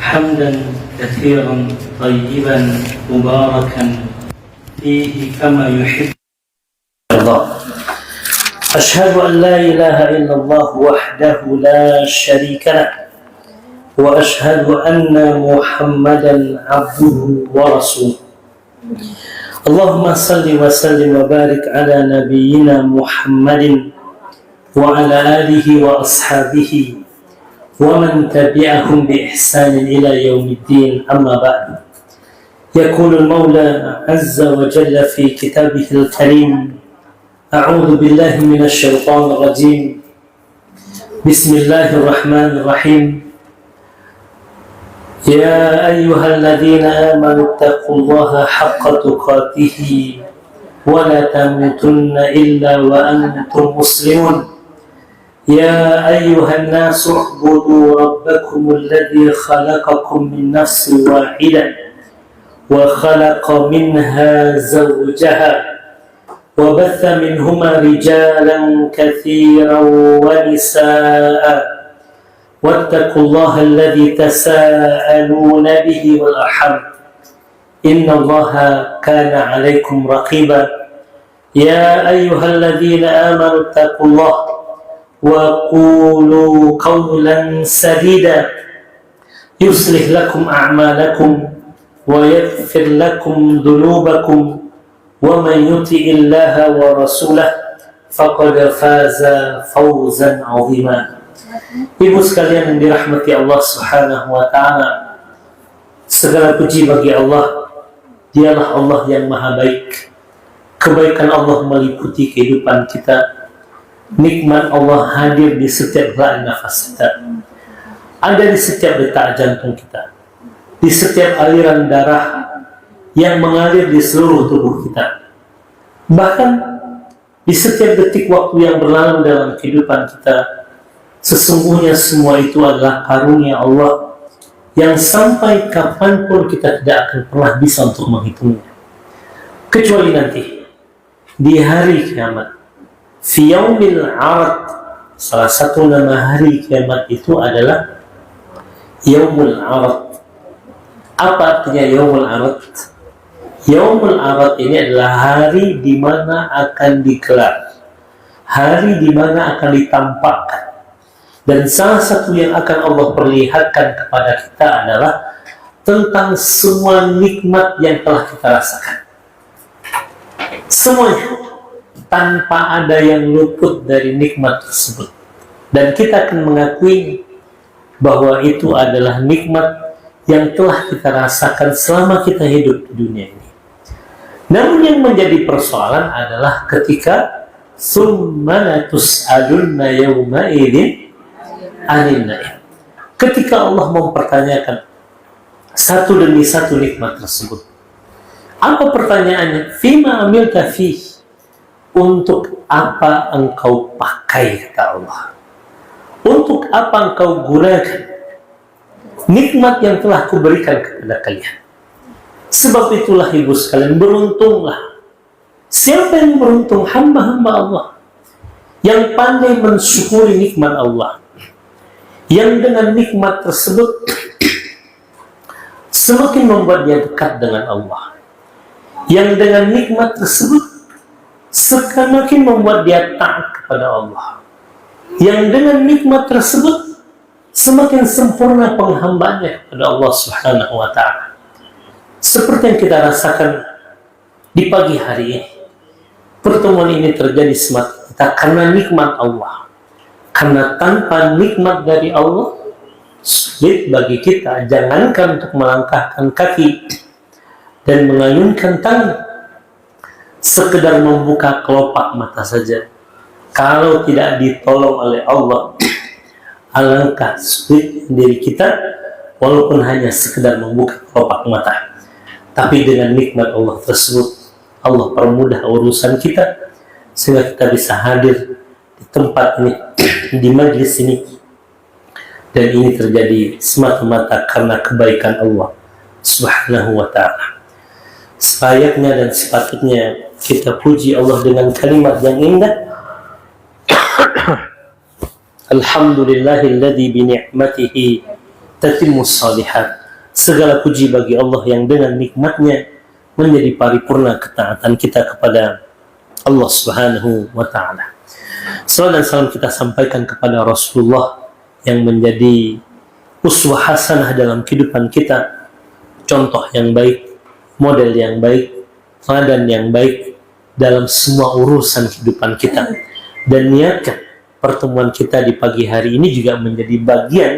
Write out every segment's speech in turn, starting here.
حمدا كثيرا طيبا مباركا فيه كما يحب الله. أشهد أن لا إله إلا الله وحده لا شريك له وأشهد أن محمدا عبده ورسوله. اللهم صل وسلم وبارك على نبينا محمد وعلى آله وأصحابه ومن تبعهم بإحسان إلى يوم الدين. أما بعد، يقول المولى عز وجل في كتابه الكريم: أعوذ بالله من الشيطان الرجيم، بسم الله الرحمن الرحيم. يا أيها الذين آمنوا اتقوا الله حق تقاته ولا تموتن إلا وأنتم مسلمون. يا أيها الناس اعبدوا ربكم الذي خلقكم من نفس واحدة وخلق منها زوجها وبث منهما رجالا كثيرا ونساء واتقوا الله الذي تساءلون به والأرحام إن الله كان عليكم رقيبا. يا أيها الذين آمنوا اتقوا الله وقولوا قولا سديدا يصلح لكم أعمالكم ويغفر لكم ذنوبكم ومن يطع الله ورسوله فقد فاز فوزا عظيما. Ibu sekalian yang dirahmati Allah Subhanahu wa ta'ala, segala puji bagi Allah. Dialah Allah yang maha baik. Kebaikan Allah meliputi kehidupan kita. Nikmat Allah hadir di setiap helai nafas kita, ada di setiap detak jantung kita, di setiap aliran darah yang mengalir di seluruh tubuh kita, bahkan di setiap detik waktu yang berlalu dalam kehidupan kita. Sesungguhnya semua itu adalah karunia Allah yang sampai kapanpun kita tidak akan pernah bisa untuk menghitungnya, kecuali nanti di hari kiamat. Fi yaumil arad, salah satu nama hari kiamat itu adalah Yaumul Arad. Apa artinya Yaumul Arad? Yaumul Arad ini adalah hari di mana akan digelar, hari di mana akan ditampakkan. Dan salah satu yang akan Allah perlihatkan kepada kita adalah tentang semua nikmat yang telah kita rasakan. Semuanya, tanpa ada yang luput dari nikmat tersebut. Dan kita akan mengakui bahwa itu adalah nikmat yang telah kita rasakan selama kita hidup di dunia ini. Namun yang menjadi persoalan adalah ketika summa la tus'alunna yawma idzin 'anil na'im. Ketika Allah mempertanyakan satu demi satu nikmat tersebut. Apa pertanyaannya? Fima amilta fih? Untuk apa engkau pakai, kata Allah. Untuk apa engkau gunakan nikmat yang telah kuberikan kepada kalian. Sebab itulah ibu sekalian, beruntunglah. Siapa yang beruntung? Hamba-hamba Allah yang pandai mensyukuri nikmat Allah, yang dengan nikmat tersebut semakin membuat dia dekat dengan Allah, yang dengan nikmat tersebut semakin membuat dia taat kepada Allah, yang dengan nikmat tersebut semakin sempurna penghambaannya kepada Allah Subhanahu wa ta'ala. Seperti yang kita rasakan di pagi hari ini. Pertemuan ini terjadi semata karena nikmat Allah. Karena tanpa nikmat dari Allah, sulit bagi kita, jangankan untuk melangkahkan kaki dan mengayunkan tangan, sekedar membuka kelopak mata saja. Kalau tidak ditolong oleh Allah, alangkah sulit diri kita, walaupun hanya sekedar membuka kelopak mata. Tapi dengan nikmat Allah tersebut, Allah permudah urusan kita, sehingga kita bisa hadir di tempat ini, di majlis ini. Dan ini terjadi semata-mata karena kebaikan Allah Subhanahu wa ta'ala. Selayaknya dan sepatutnya kita puji Allah dengan kalimat yang indah. Alhamdulillahilladzi bi ni'matihi tatimmus shalihat. Segala puji bagi Allah yang dengan nikmatnya menjadi paripurna ketaatan kita kepada Allah Subhanahu wa Ta'ala. Salam dan salam kita sampaikan kepada Rasulullah yang menjadi uswah hasanah dalam kehidupan kita, contoh yang baik, model yang baik, teladan yang baik dalam semua urusan kehidupan kita. Dan niatkan pertemuan kita di pagi hari ini juga menjadi bagian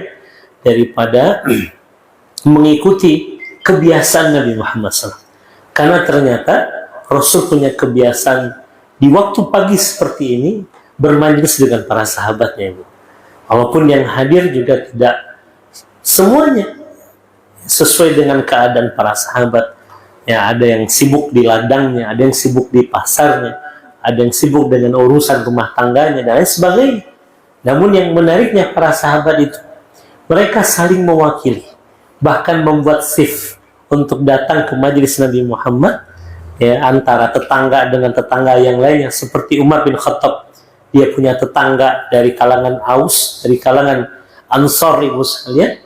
daripada mengikuti kebiasaan Nabi Muhammad SAW. Karena ternyata Rasul punya kebiasaan di waktu pagi seperti ini bermajlis dengan para sahabatnya, Ibu. Walaupun yang hadir juga tidak semuanya sesuai dengan keadaan para sahabat. Ya, ada yang sibuk di ladangnya, ada yang sibuk di pasarnya, ada yang sibuk dengan urusan rumah tangganya, dan lain sebagainya. Namun yang menariknya para sahabat itu, mereka saling mewakili, bahkan membuat shift untuk datang ke majelis Nabi Muhammad, ya, antara tetangga dengan tetangga yang lainnya. Seperti Umar bin Khattab, dia punya tetangga dari kalangan Aus, dari kalangan Ansor, Ibu sekalian.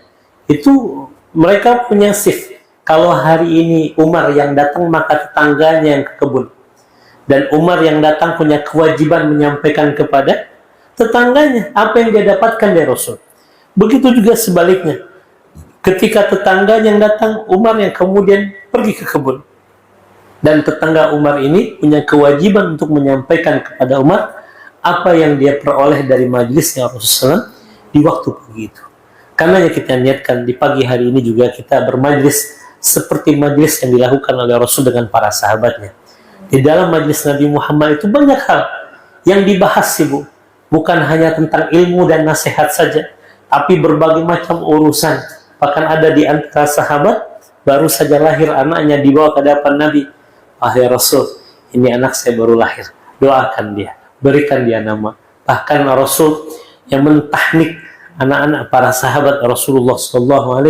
Itu mereka punya shift. Kalau hari ini Umar yang datang, maka tetangganya yang ke kebun. Dan Umar yang datang punya kewajiban menyampaikan kepada tetangganya apa yang dia dapatkan dari Rasul. Begitu juga sebaliknya. Ketika tetangganya yang datang, Umar yang kemudian pergi ke kebun. Dan tetangga Umar ini punya kewajiban untuk menyampaikan kepada Umar apa yang dia peroleh dari majelisnya Rasulullah di waktu pagi itu. Karena kita niatkan di pagi hari ini juga kita bermajlis seperti majlis yang dilakukan oleh Rasul dengan para sahabatnya. Di dalam majlis Nabi Muhammad itu banyak hal yang dibahas, Ibu. Bukan hanya tentang ilmu dan nasihat saja, tapi berbagai macam urusan. Bahkan ada di antara sahabat baru saja lahir anaknya dibawa ke hadapan Nabi. Wahai Rasul, ini anak saya baru lahir. Doakan dia, berikan dia nama. Bahkan Rasul yang mentahnik anak-anak para sahabat Rasulullah SAW.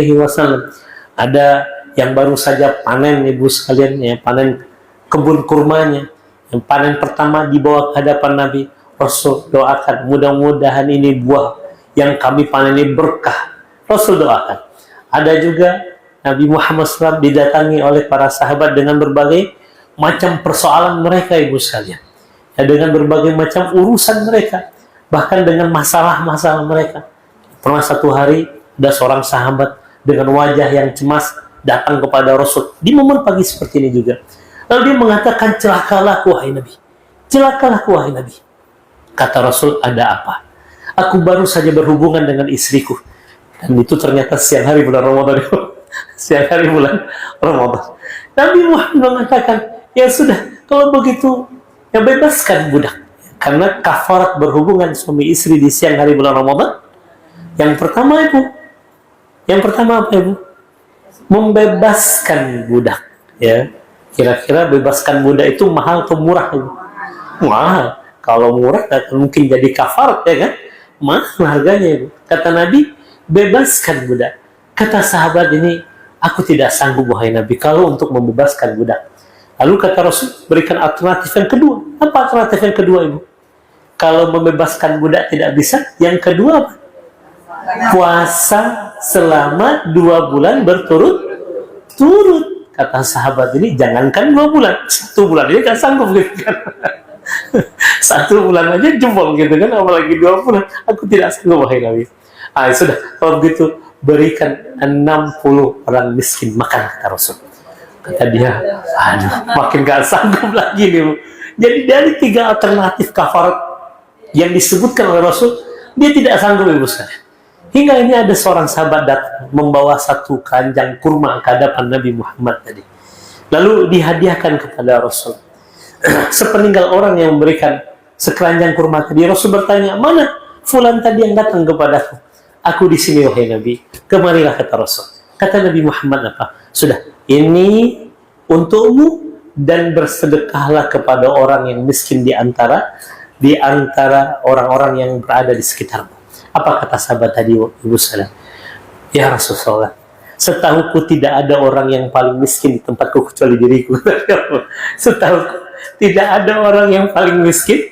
Ada yang baru saja panen, Ibu sekalian, ya, panen kebun kurmanya. Yang panen pertama dibawa ke hadapan Nabi. Rasul doakan, mudah-mudahan ini buah yang kami panen ini berkah. Rasul doakan. Ada juga Nabi Muhammad SAW didatangi oleh para sahabat dengan berbagai macam persoalan mereka, Ibu sekalian. Ya, dengan berbagai macam urusan mereka. Bahkan dengan masalah-masalah mereka. Pernah satu hari ada seorang sahabat dengan wajah yang cemas datang kepada Rasul di momen pagi seperti ini juga. Lalu dia mengatakan, celakalah wahai Nabi. Celakalah wahai Nabi. Kata Rasul, ada apa? Aku baru saja berhubungan dengan istriku. Dan itu ternyata siang hari bulan Ramadan. Siang hari bulan Ramadan. Nabi Muhammad mengatakan, ya sudah, kalau begitu, ya bebaskan budak. Karena kafarat berhubungan suami istri di siang hari bulan Ramadan. Yang pertama, Ibu. Yang pertama apa, Ibu? Membebaskan budak. Ya, kira-kira bebaskan budak itu mahal atau murah, Ibu? Mahal. Kalau murah akan mungkin jadi kafarat, ya kan? Mahal harganya, Ibu. Kata Nabi, bebaskan budak. Kata sahabat ini, aku tidak sanggup wahai Nabi kalau untuk membebaskan budak. Lalu kata Rasul, berikan alternatif yang kedua. Apa alternatif yang kedua, Ibu? Kalau membebaskan budak tidak bisa, yang kedua apa? Puasa selama 2 bulan berturut-turut. Kata sahabat ini, jangankan 2 bulan, 1 bulan ini gak sanggup gitu kan. 1 bulan aja jempol gitu kan, apalagi 2 bulan. Aku tidak sanggup wahai Nabi. Sudah, kalau begitu berikan 60 orang miskin makan, kata Rasul. Kata dia, aduh, makin gak sanggup lagi nih, Bu. Jadi dari 3 alternatif kafarat yang disebutkan oleh Rasul, dia tidak sanggup, Ibu sekalian. Hingga ini ada seorang sahabat datang membawa 1 keranjang kurma ke hadapan Nabi Muhammad tadi. Lalu dihadiahkan kepada Rasul. Sepeninggal orang yang memberikan sekeranjang kurma tadi, Rasul bertanya, mana fulan tadi yang datang kepadaku? Aku di sini wahai Nabi. Kemarilah, kata Rasul. Kata Nabi Muhammad apa? Sudah, ini untukmu dan bersedekahlah kepada orang yang miskin di antara orang-orang yang berada di sekitarmu. Apa kata sahabat tadi, Ibu sekalian? Ya Rasulullah, setahuku tidak ada orang yang paling miskin di tempatku kecuali diriku. Setahuku tidak ada orang yang paling miskin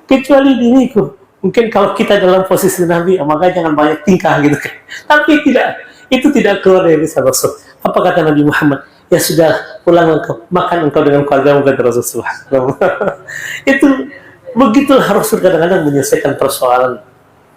kecuali diriku. Mungkin kalau kita dalam posisi Nabi, maka jangan banyak tingkah gitu kan. Tapi tidak. Itu tidak keluar dari lisan Rasul. Apa kata Nabi Muhammad? Ya sudah, pulang engkau, makan engkau dengan keluargamu, kata Rasul. Subhanallah. Itu begitulah Rasul kadang-kadang menyelesaikan persoalan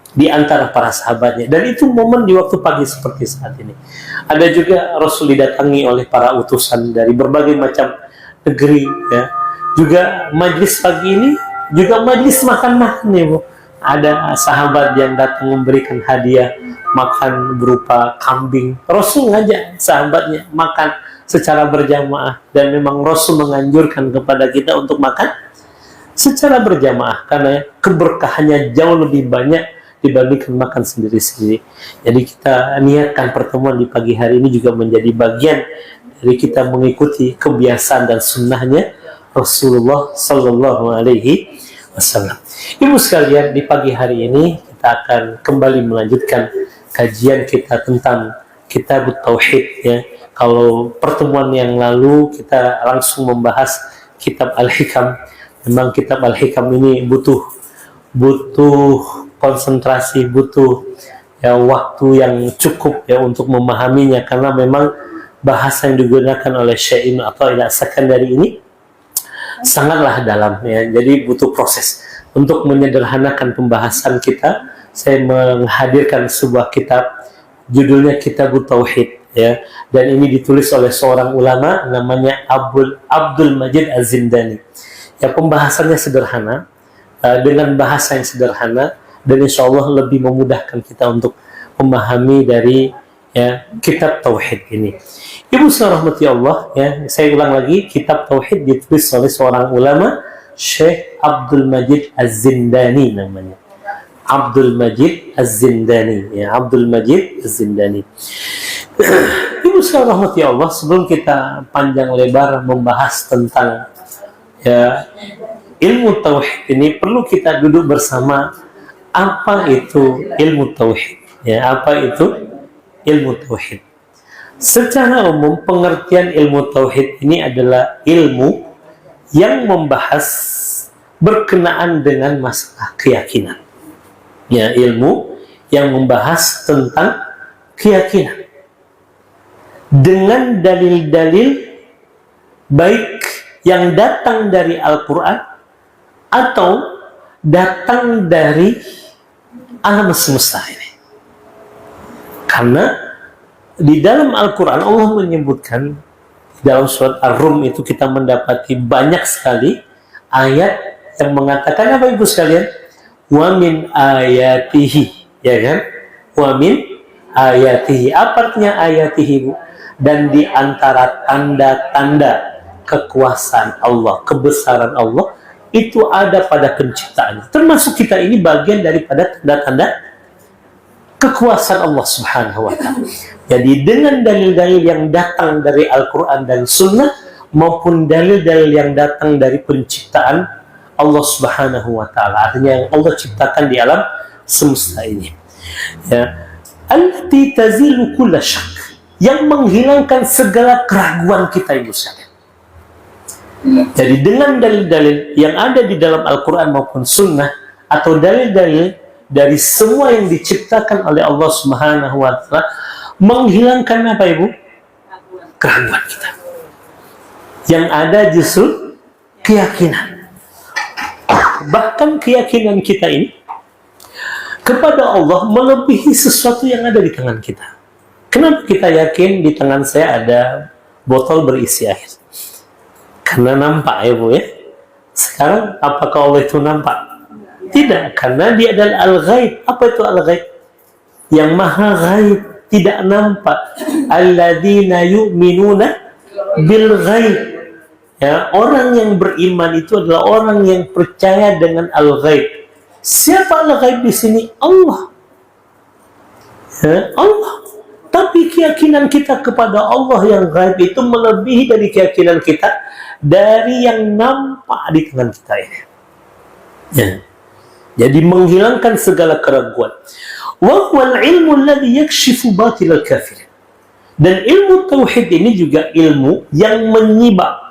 di antara para sahabatnya, dan itu momen di waktu pagi seperti saat ini. Ada juga Rasul didatangi oleh para utusan dari berbagai macam negeri, ya. Juga majlis pagi ini juga majlis makan-makan, ya, Bu. Ada sahabat yang datang memberikan hadiah makan berupa kambing. Rasul ngajak sahabatnya makan secara berjamaah, dan memang Rasul menganjurkan kepada kita untuk makan secara berjamaah karena keberkahannya jauh lebih banyak dibandingkan makan sendiri-sendiri. Jadi kita niatkan pertemuan di pagi hari ini juga menjadi bagian dari kita mengikuti kebiasaan dan sunnahnya Rasulullah Sallallahu Alaihi Wasallam. Ibu sekalian, di pagi hari ini kita akan kembali melanjutkan kajian kita tentang Kitab Tauhid, ya. Kalau pertemuan yang lalu kita langsung membahas Kitab Al-Hikam. Memang Kitab Al-Hikam ini butuh konsentrasi, butuh ya waktu yang cukup ya untuk memahaminya, karena memang bahasa yang digunakan oleh Syekh Ibnu Athaillah As-Sakandari ini sangatlah dalam, ya. Jadi butuh proses. Untuk menyederhanakan pembahasan kita, saya menghadirkan sebuah kitab, judulnya Kitab Tauhid, ya. Dan ini ditulis oleh seorang ulama namanya Abdul Majid Az-Zindani. Ya, pembahasannya sederhana, dengan bahasa yang sederhana, dan insya Allah lebih memudahkan kita untuk memahami dari ya Kitab Tauhid ini. Ibu rahmati Allah, ya, saya ulang lagi, Kitab Tauhid ditulis oleh seorang ulama, Syekh Abdul Majid Az-Zindani namanya. Abdul Majid Az-Zindani, ya, Abdul Majid Az-Zindani. Ibu rahmati Allah, sebelum kita panjang lebar membahas tentang ya ilmu tauhid ini, perlu kita duduk bersama. Apa itu ilmu tauhid? Ya, apa itu ilmu tauhid? Secara umum, pengertian ilmu tauhid ini adalah ilmu yang membahas berkenaan dengan masalah keyakinan. Ya, ilmu yang membahas tentang keyakinan dengan dalil-dalil baik yang datang dari Al-Quran atau datang dari alam semesta ini. Karena di dalam Al-Quran Allah menyebutkan, dalam surat Ar-Rum itu kita mendapati banyak sekali ayat yang mengatakan apa, ibu sekalian? Wa min ayatihi, ya kan? Wa min ayatihi. Apa artinya ayatihi, Bu? Dan di antara tanda-tanda kekuasaan Allah, kebesaran Allah, itu ada pada penciptaan. Termasuk kita ini bagian daripada tanda-tanda kekuasaan Allah Subhanahu wa Ta'ala. Jadi dengan dalil-dalil yang datang dari Al-Quran dan Sunnah, maupun dalil-dalil yang datang dari penciptaan Allah Subhanahu wa Ta'ala, artinya yang Allah ciptakan di alam semesta ini, ya, allati tazilu kulla syak, yang menghilangkan segala keraguan kita, ibu sekalian. Jadi dengan dalil-dalil yang ada di dalam Al-Quran maupun Sunnah, atau dalil-dalil dari semua yang diciptakan oleh Allah Subhanahu wa Ta'ala, menghilangkan apa, ibu? Keraguan kita. Yang ada justru keyakinan. Bahkan keyakinan kita ini kepada Allah melebihi sesuatu yang ada di tangan kita. Kenapa kita yakin di tangan saya ada botol berisi air? Karena nampak, ya, Bu, ya. Sekarang apakah Allah itu nampak? Tidak, karena dia adalah al-ghaib. Apa itu al-ghaib? Yang maha ghaib, tidak nampak. Alladzina yu'minuna bil ghaib. Ya, orang yang beriman itu adalah orang yang percaya dengan al-ghaib. Siapa al-ghaib di sini? Allah. Ya, Allah. Tapi keyakinan kita kepada Allah yang ghaib itu melebihi dari keyakinan kita dari yang nampak di tangan kita ini. Ya. Jadi menghilangkan segala keraguan. Wa huwal ilmu alladhi yakshifu batilal kafir. Dan ilmu tauhid ini juga ilmu yang menyibak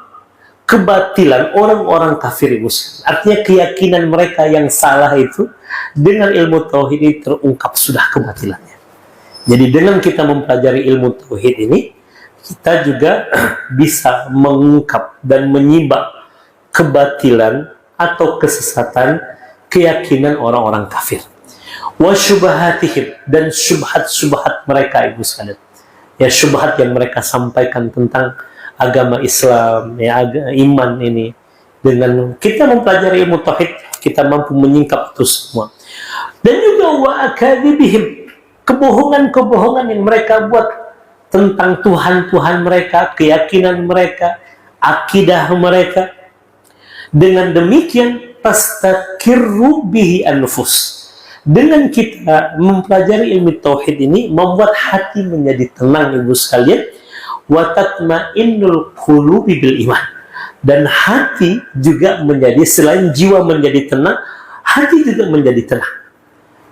kebatilan orang-orang kafir, muslim. Artinya keyakinan mereka yang salah itu, dengan ilmu tauhid ini terungkap sudah kebatilannya. Jadi dengan kita mempelajari ilmu tauhid ini, kita juga bisa mengungkap dan menyibak kebatilan atau kesesatan keyakinan orang-orang kafir. Wa syubhatihim, dan syubhat-syubhat mereka, ibu sekalian. Ya, syubhat yang mereka sampaikan tentang agama Islam, ya, iman ini. Dengan kita mempelajari ilmu tauhid, kita mampu menyingkap itu semua. Dan juga wa akadzibihim, kebohongan-kebohongan yang mereka buat tentang Tuhan-Tuhan mereka, keyakinan mereka, akidah mereka. Dengan demikian tastakirru bihi anfus. Dengan kita mempelajari ilmu tauhid ini, membuat hati menjadi tenang, ibu sekalian. Wa tatma'innul qulubi bil iman. Dan hati juga menjadi, selain jiwa menjadi tenang, hati juga menjadi tenang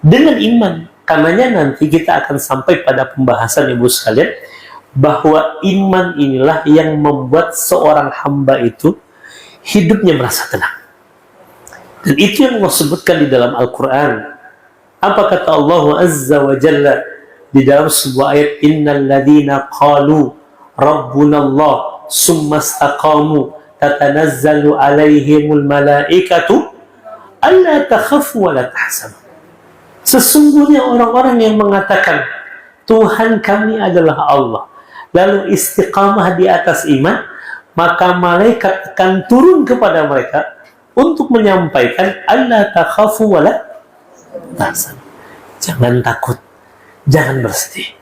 dengan iman. Karenanya nanti kita akan sampai pada pembahasan, ibu sekalian, bahwa iman inilah yang membuat seorang hamba itu hidupnya merasa tenang. Dan itu yang Allah sebutkan di dalam Al-Quran. Apa kata Allah Azza wa Jalla di dalam sebuah ayat, innal ladhina qalu rabbuna Allah summa istaqamu tatanazzalu alaihimul malaikatu alla takhafu wa la tahzanu. Sesungguhnya orang-orang yang mengatakan Tuhan kami adalah Allah, lalu istiqamah di atas iman, maka malaikat akan turun kepada mereka untuk menyampaikan alla takhafu wa la tahzanu. Jangan takut, jangan bersedih.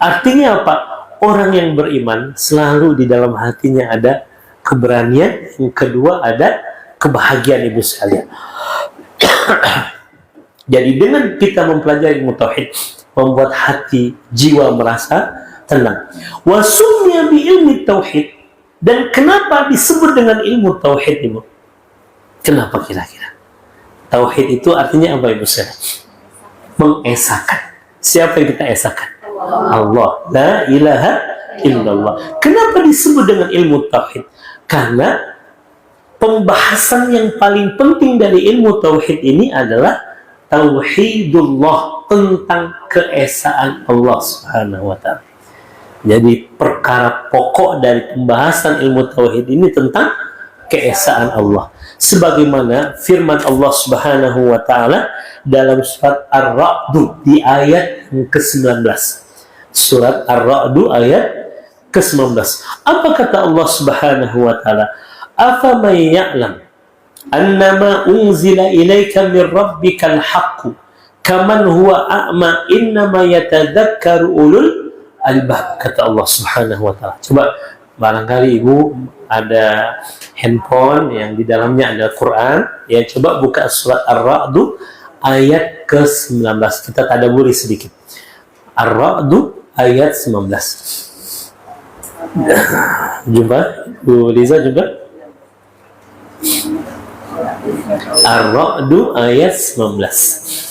Artinya apa? Orang yang beriman selalu di dalam hatinya ada keberanian, yang kedua ada kebahagiaan, ibu sekalian. Jadi dengan kita mempelajari ilmu tauhid, membuat hati, jiwa merasa tenang. Wa summiya bi ilmi tauhid. Dan kenapa disebut dengan ilmu tauhid, ibu? Kenapa kira-kira? Tauhid itu artinya apa, ibu sekalian? Mengesahkan. Siapa yang kita esahkan? Allah. La ilaha illallah. Kenapa disebut dengan ilmu tauhid? Karena pembahasan yang paling penting dari ilmu tauhid ini adalah tauhidullah, tentang keesaan Allah Subhanahu wa ta'ala. Jadi perkara pokok dari pembahasan ilmu tauhid ini tentang keesaan Allah. Sebagaimana firman Allah Subhanahu wa ta'ala dalam surat Ar-Ra'd di ayat ke-19. Surat Ar-Ra'd ayat ke-19. Apa kata Allah Subhanahu wa ta'ala? Afaman ya'lam annama unzila ilaika min rabbikal haqqu kaman huwa a'ma innama yatadzakkaru ulul albab, kata Allah Subhanahu wa ta'ala. Coba barangkali ibu ada handphone yang di dalamnya ada Quran, ya, coba buka surat Ar-Ra'd ayat ke-19. Kita tadabburi sedikit. Ar-Ra'd ayat 19. Jumpa Bu Liza juga. Ar-Ra'd ayat 19.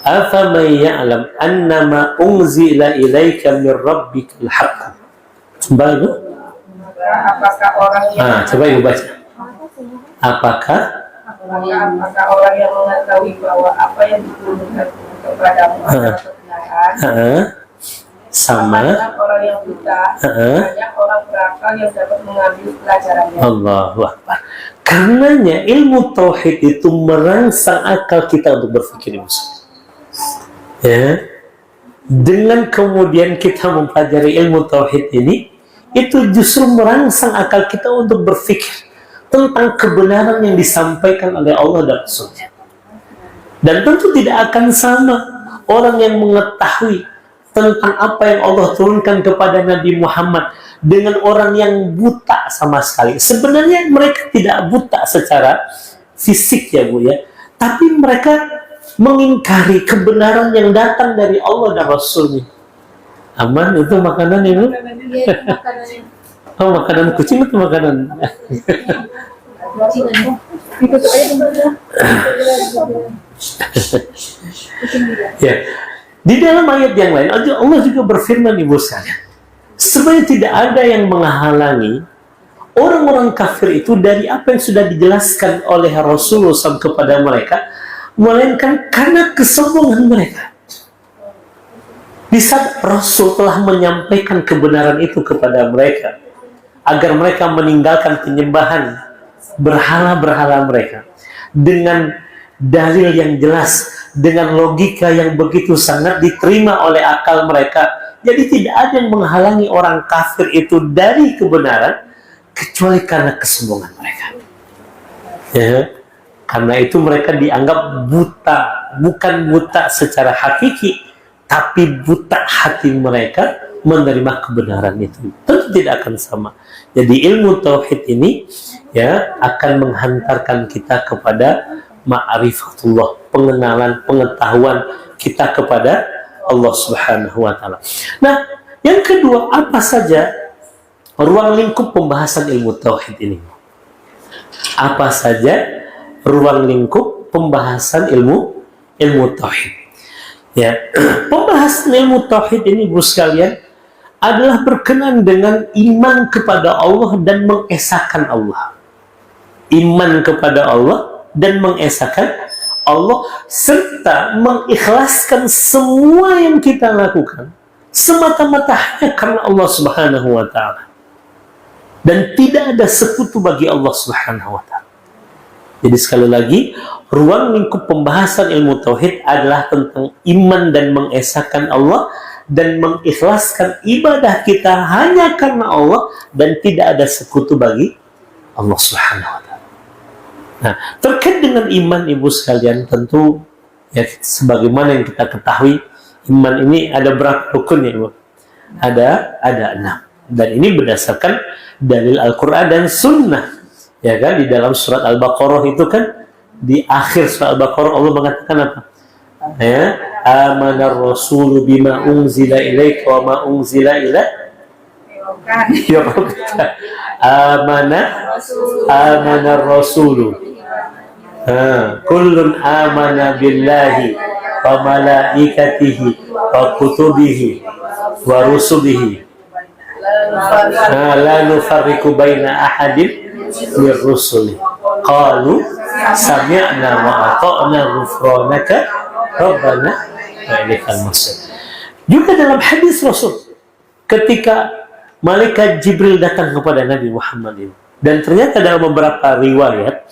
Afaman ya'lam annama unzila ilaika min rabbikal haqq. Coba ibu. Apakah orang yang Coba ibu baca. Apakah orang yang mengetahui bahwa apa yang diturunkan kepadamu adalah kebenaran, sama orang yang buta, banyak orang berakal yang dapat mengambil pelajarannya. Allahu Akbar. Karenanya ilmu tauhid itu merangsang akal kita untuk berpikir, ya. Dengan kemudian kita mempelajari ilmu tauhid ini, itu justru merangsang akal kita untuk berpikir tentang kebenaran yang disampaikan oleh Allah dan Rasul-Nya. Dan tentu tidak akan sama orang yang mengetahui tentang apa yang Allah turunkan kepada Nabi Muhammad dengan orang yang buta sama sekali. Sebenarnya mereka tidak buta secara fisik, ya Bu, ya, tapi mereka mengingkari kebenaran yang datang dari Allah dan Rasul-Nya. Aman itu makanan itu? Oh, makanan kucing itu makanan. Ya. Di dalam ayat yang lain Allah juga berfirman, ibu sekalian, sebenarnya tidak ada yang menghalangi orang-orang kafir itu dari apa yang sudah dijelaskan oleh Rasulullah SAW kepada mereka, melainkan karena kesombongan mereka. Di saat Rasul telah menyampaikan kebenaran itu kepada mereka, agar mereka meninggalkan penyembahan berhala-berhala mereka dengan dalil yang jelas, dengan logika yang begitu sangat diterima oleh akal mereka. Jadi tidak ada yang menghalangi orang kafir itu dari kebenaran kecuali karena kesombongan mereka. Ya, karena itu mereka dianggap buta, bukan buta secara hakiki, tapi buta hati mereka menerima kebenaran itu. Tentu tidak akan sama. Jadi ilmu tauhid ini ya akan menghantarkan kita kepada ma'rifatullah, pengenalan, pengetahuan kita kepada Allah Subhanahu wa taala. Nah, yang kedua, apa saja ruang lingkup pembahasan ilmu tauhid ini? Apa saja ruang lingkup pembahasan ilmu tauhid? Ya, pembahasan ilmu tauhid ini, Bro sekalian, adalah berkenaan dengan iman kepada Allah dan mengesahkan Allah. Iman kepada Allah dan mengesahkan Allah, serta mengikhlaskan semua yang kita lakukan semata-mata hanya karena Allah Subhanahu wa taala. Dan tidak ada sekutu bagi Allah Subhanahu wa taala. Jadi sekali lagi, ruang lingkup pembahasan ilmu tauhid adalah tentang iman dan mengesahkan Allah dan mengikhlaskan ibadah kita hanya karena Allah dan tidak ada sekutu bagi Allah Subhanahu wa taala. Nah, terkait dengan iman, ibu sekalian, tentu ya sebagaimana yang kita ketahui, iman ini ada berapa rukun ya, Ibu? Ada 6. Dan ini berdasarkan dalil Al-Qur'an dan Sunnah. Ya kan, di dalam surat Al-Baqarah itu kan, di akhir surat Al-Baqarah Allah mengatakan apa? Ya, amanar rasulu bima unzila ilaika wa ma unzila ila amanar rasulu kullun amana billahi wa malaikatihi wa kutubihi wa rusulihi la nufarriqu baina ahadin min rusuli qalu sami'na wa ata'na ghufranaka rabbana wa ilaikal masir. Juga dalam hadis Rasul, ketika malaikat Jibril datang kepada Nabi Muhammad ini, dan ternyata dalam beberapa riwayat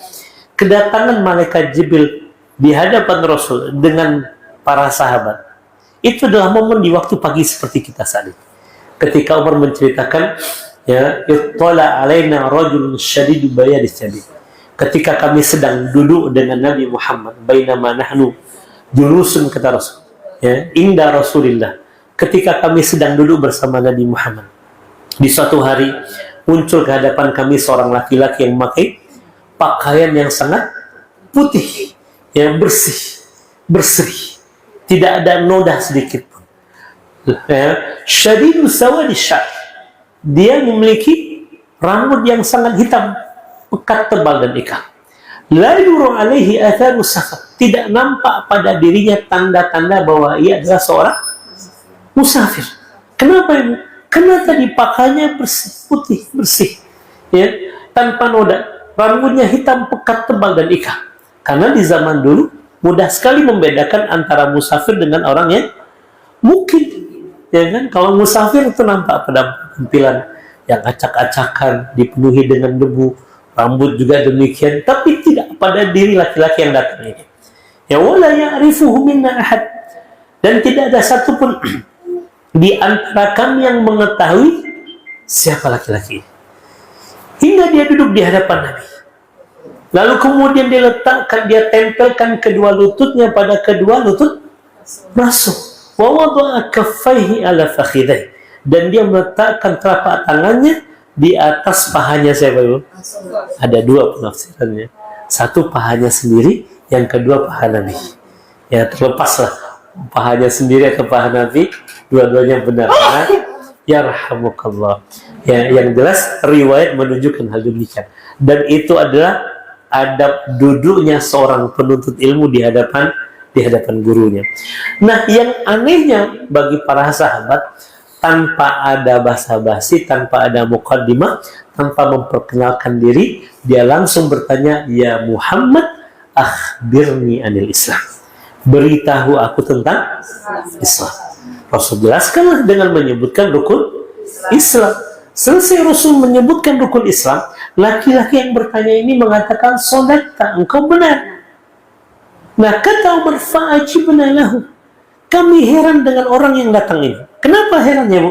kedatangan malaikat Jibril di hadapan Rasul dengan para sahabat itu adalah momen di waktu pagi seperti kita saat ini. Ketika Umar menceritakan, ya, ittala alaina rajulun syadidu bayadis syadid. Ketika kami sedang duduk dengan Nabi Muhammad, bainama nahnu julusun, kata Rasul, ya, inda Rasulillah. Ketika kami sedang duduk bersama Nabi Muhammad, di suatu hari muncul ke hadapan kami seorang laki-laki yang memakai pakaian yang sangat putih, yang bersih, tidak ada noda sedikit pun. Syadidu sawadi syar, dia memiliki rambut yang sangat hitam, pekat, tebal dan ikal. La yura alaihi atharu safar, tidak nampak pada dirinya tanda-tanda bahwa ia adalah seorang musafir. Kenapa ini? Karena tadi pakaiannya putih, bersih, ya, tanpa noda. Rambutnya hitam, pekat, tebal dan ikal. Karena di zaman dulu mudah sekali membedakan antara musafir dengan orang yang mukim. Ya kan? Kalau musafir itu nampak pada tampilan yang acak-acakan, dipenuhi dengan debu, rambut juga demikian, tapi tidak pada diri laki-laki yang datang ini. Ya wala ya'rifuhu minna ahad, dan tidak ada satupun di antara kami yang mengetahui siapa laki-laki ini. Hingga dia duduk di hadapan Nabi. Lalu kemudian dia tempelkan kedua lututnya pada kedua lutut Rasul. Wa wada'a kaffaihi ala fakhidai, dan dia meletakkan telapak tangannya di atas pahanya siapa itu? Ada dua penafsirannya. Satu pahanya sendiri, yang kedua paha Nabi. Ya, terlepaslah pahanya sendiri atau paha Nabi, dua-duanya benar. Yarhamukallah. Ya, yang jelas riwayat menunjukkan hal demikian. Dan itu adalah adab duduknya seorang penuntut ilmu di hadapan gurunya. Nah, yang anehnya bagi para sahabat, tanpa ada basa-basi, tanpa ada muqaddimah, tanpa memperkenalkan diri, dia langsung bertanya, "Ya Muhammad, akhbirni anil Islam." Beritahu aku tentang Islam. Rasul jelaskanlah dengan menyebutkan rukun Islam. Selesai Rasul menyebutkan rukun Islam, laki-laki yang bertanya ini mengatakan, "Shadaqta, engkau benar." Nah, kata Umar, "Fa'ajibna lahu." Kami heran dengan orang yang datang ini. Kenapa herannya, Bu?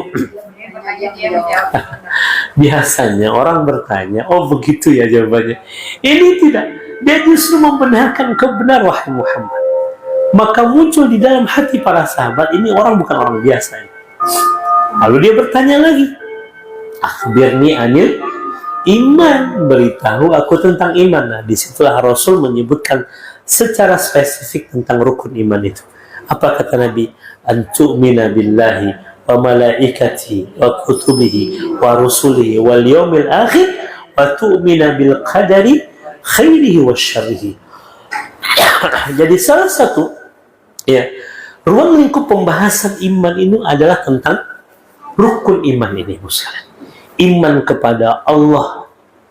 Biasanya orang bertanya, "Oh begitu ya jawabannya." Ini tidak. Dia justru membenarkan kebenar wahai Muhammad. Maka muncul di dalam hati para sahabat, ini orang bukan orang biasa. Lalu dia bertanya lagi, "Akhbirni anil iman." Beritahu aku tentang iman. Nah, disitulah Rasul menyebutkan secara spesifik tentang rukun iman itu. Apa kata Nabi? "Antu'mina billahi wa malaikatihi wa kutubihi wa rusulihi wal yawmil akhir wa tu'mina bil qadari khairihi wa syarrihi." Jadi salah satu ruang lingkup pembahasan iman ini adalah tentang rukun iman ini, sekalian. Iman kepada Allah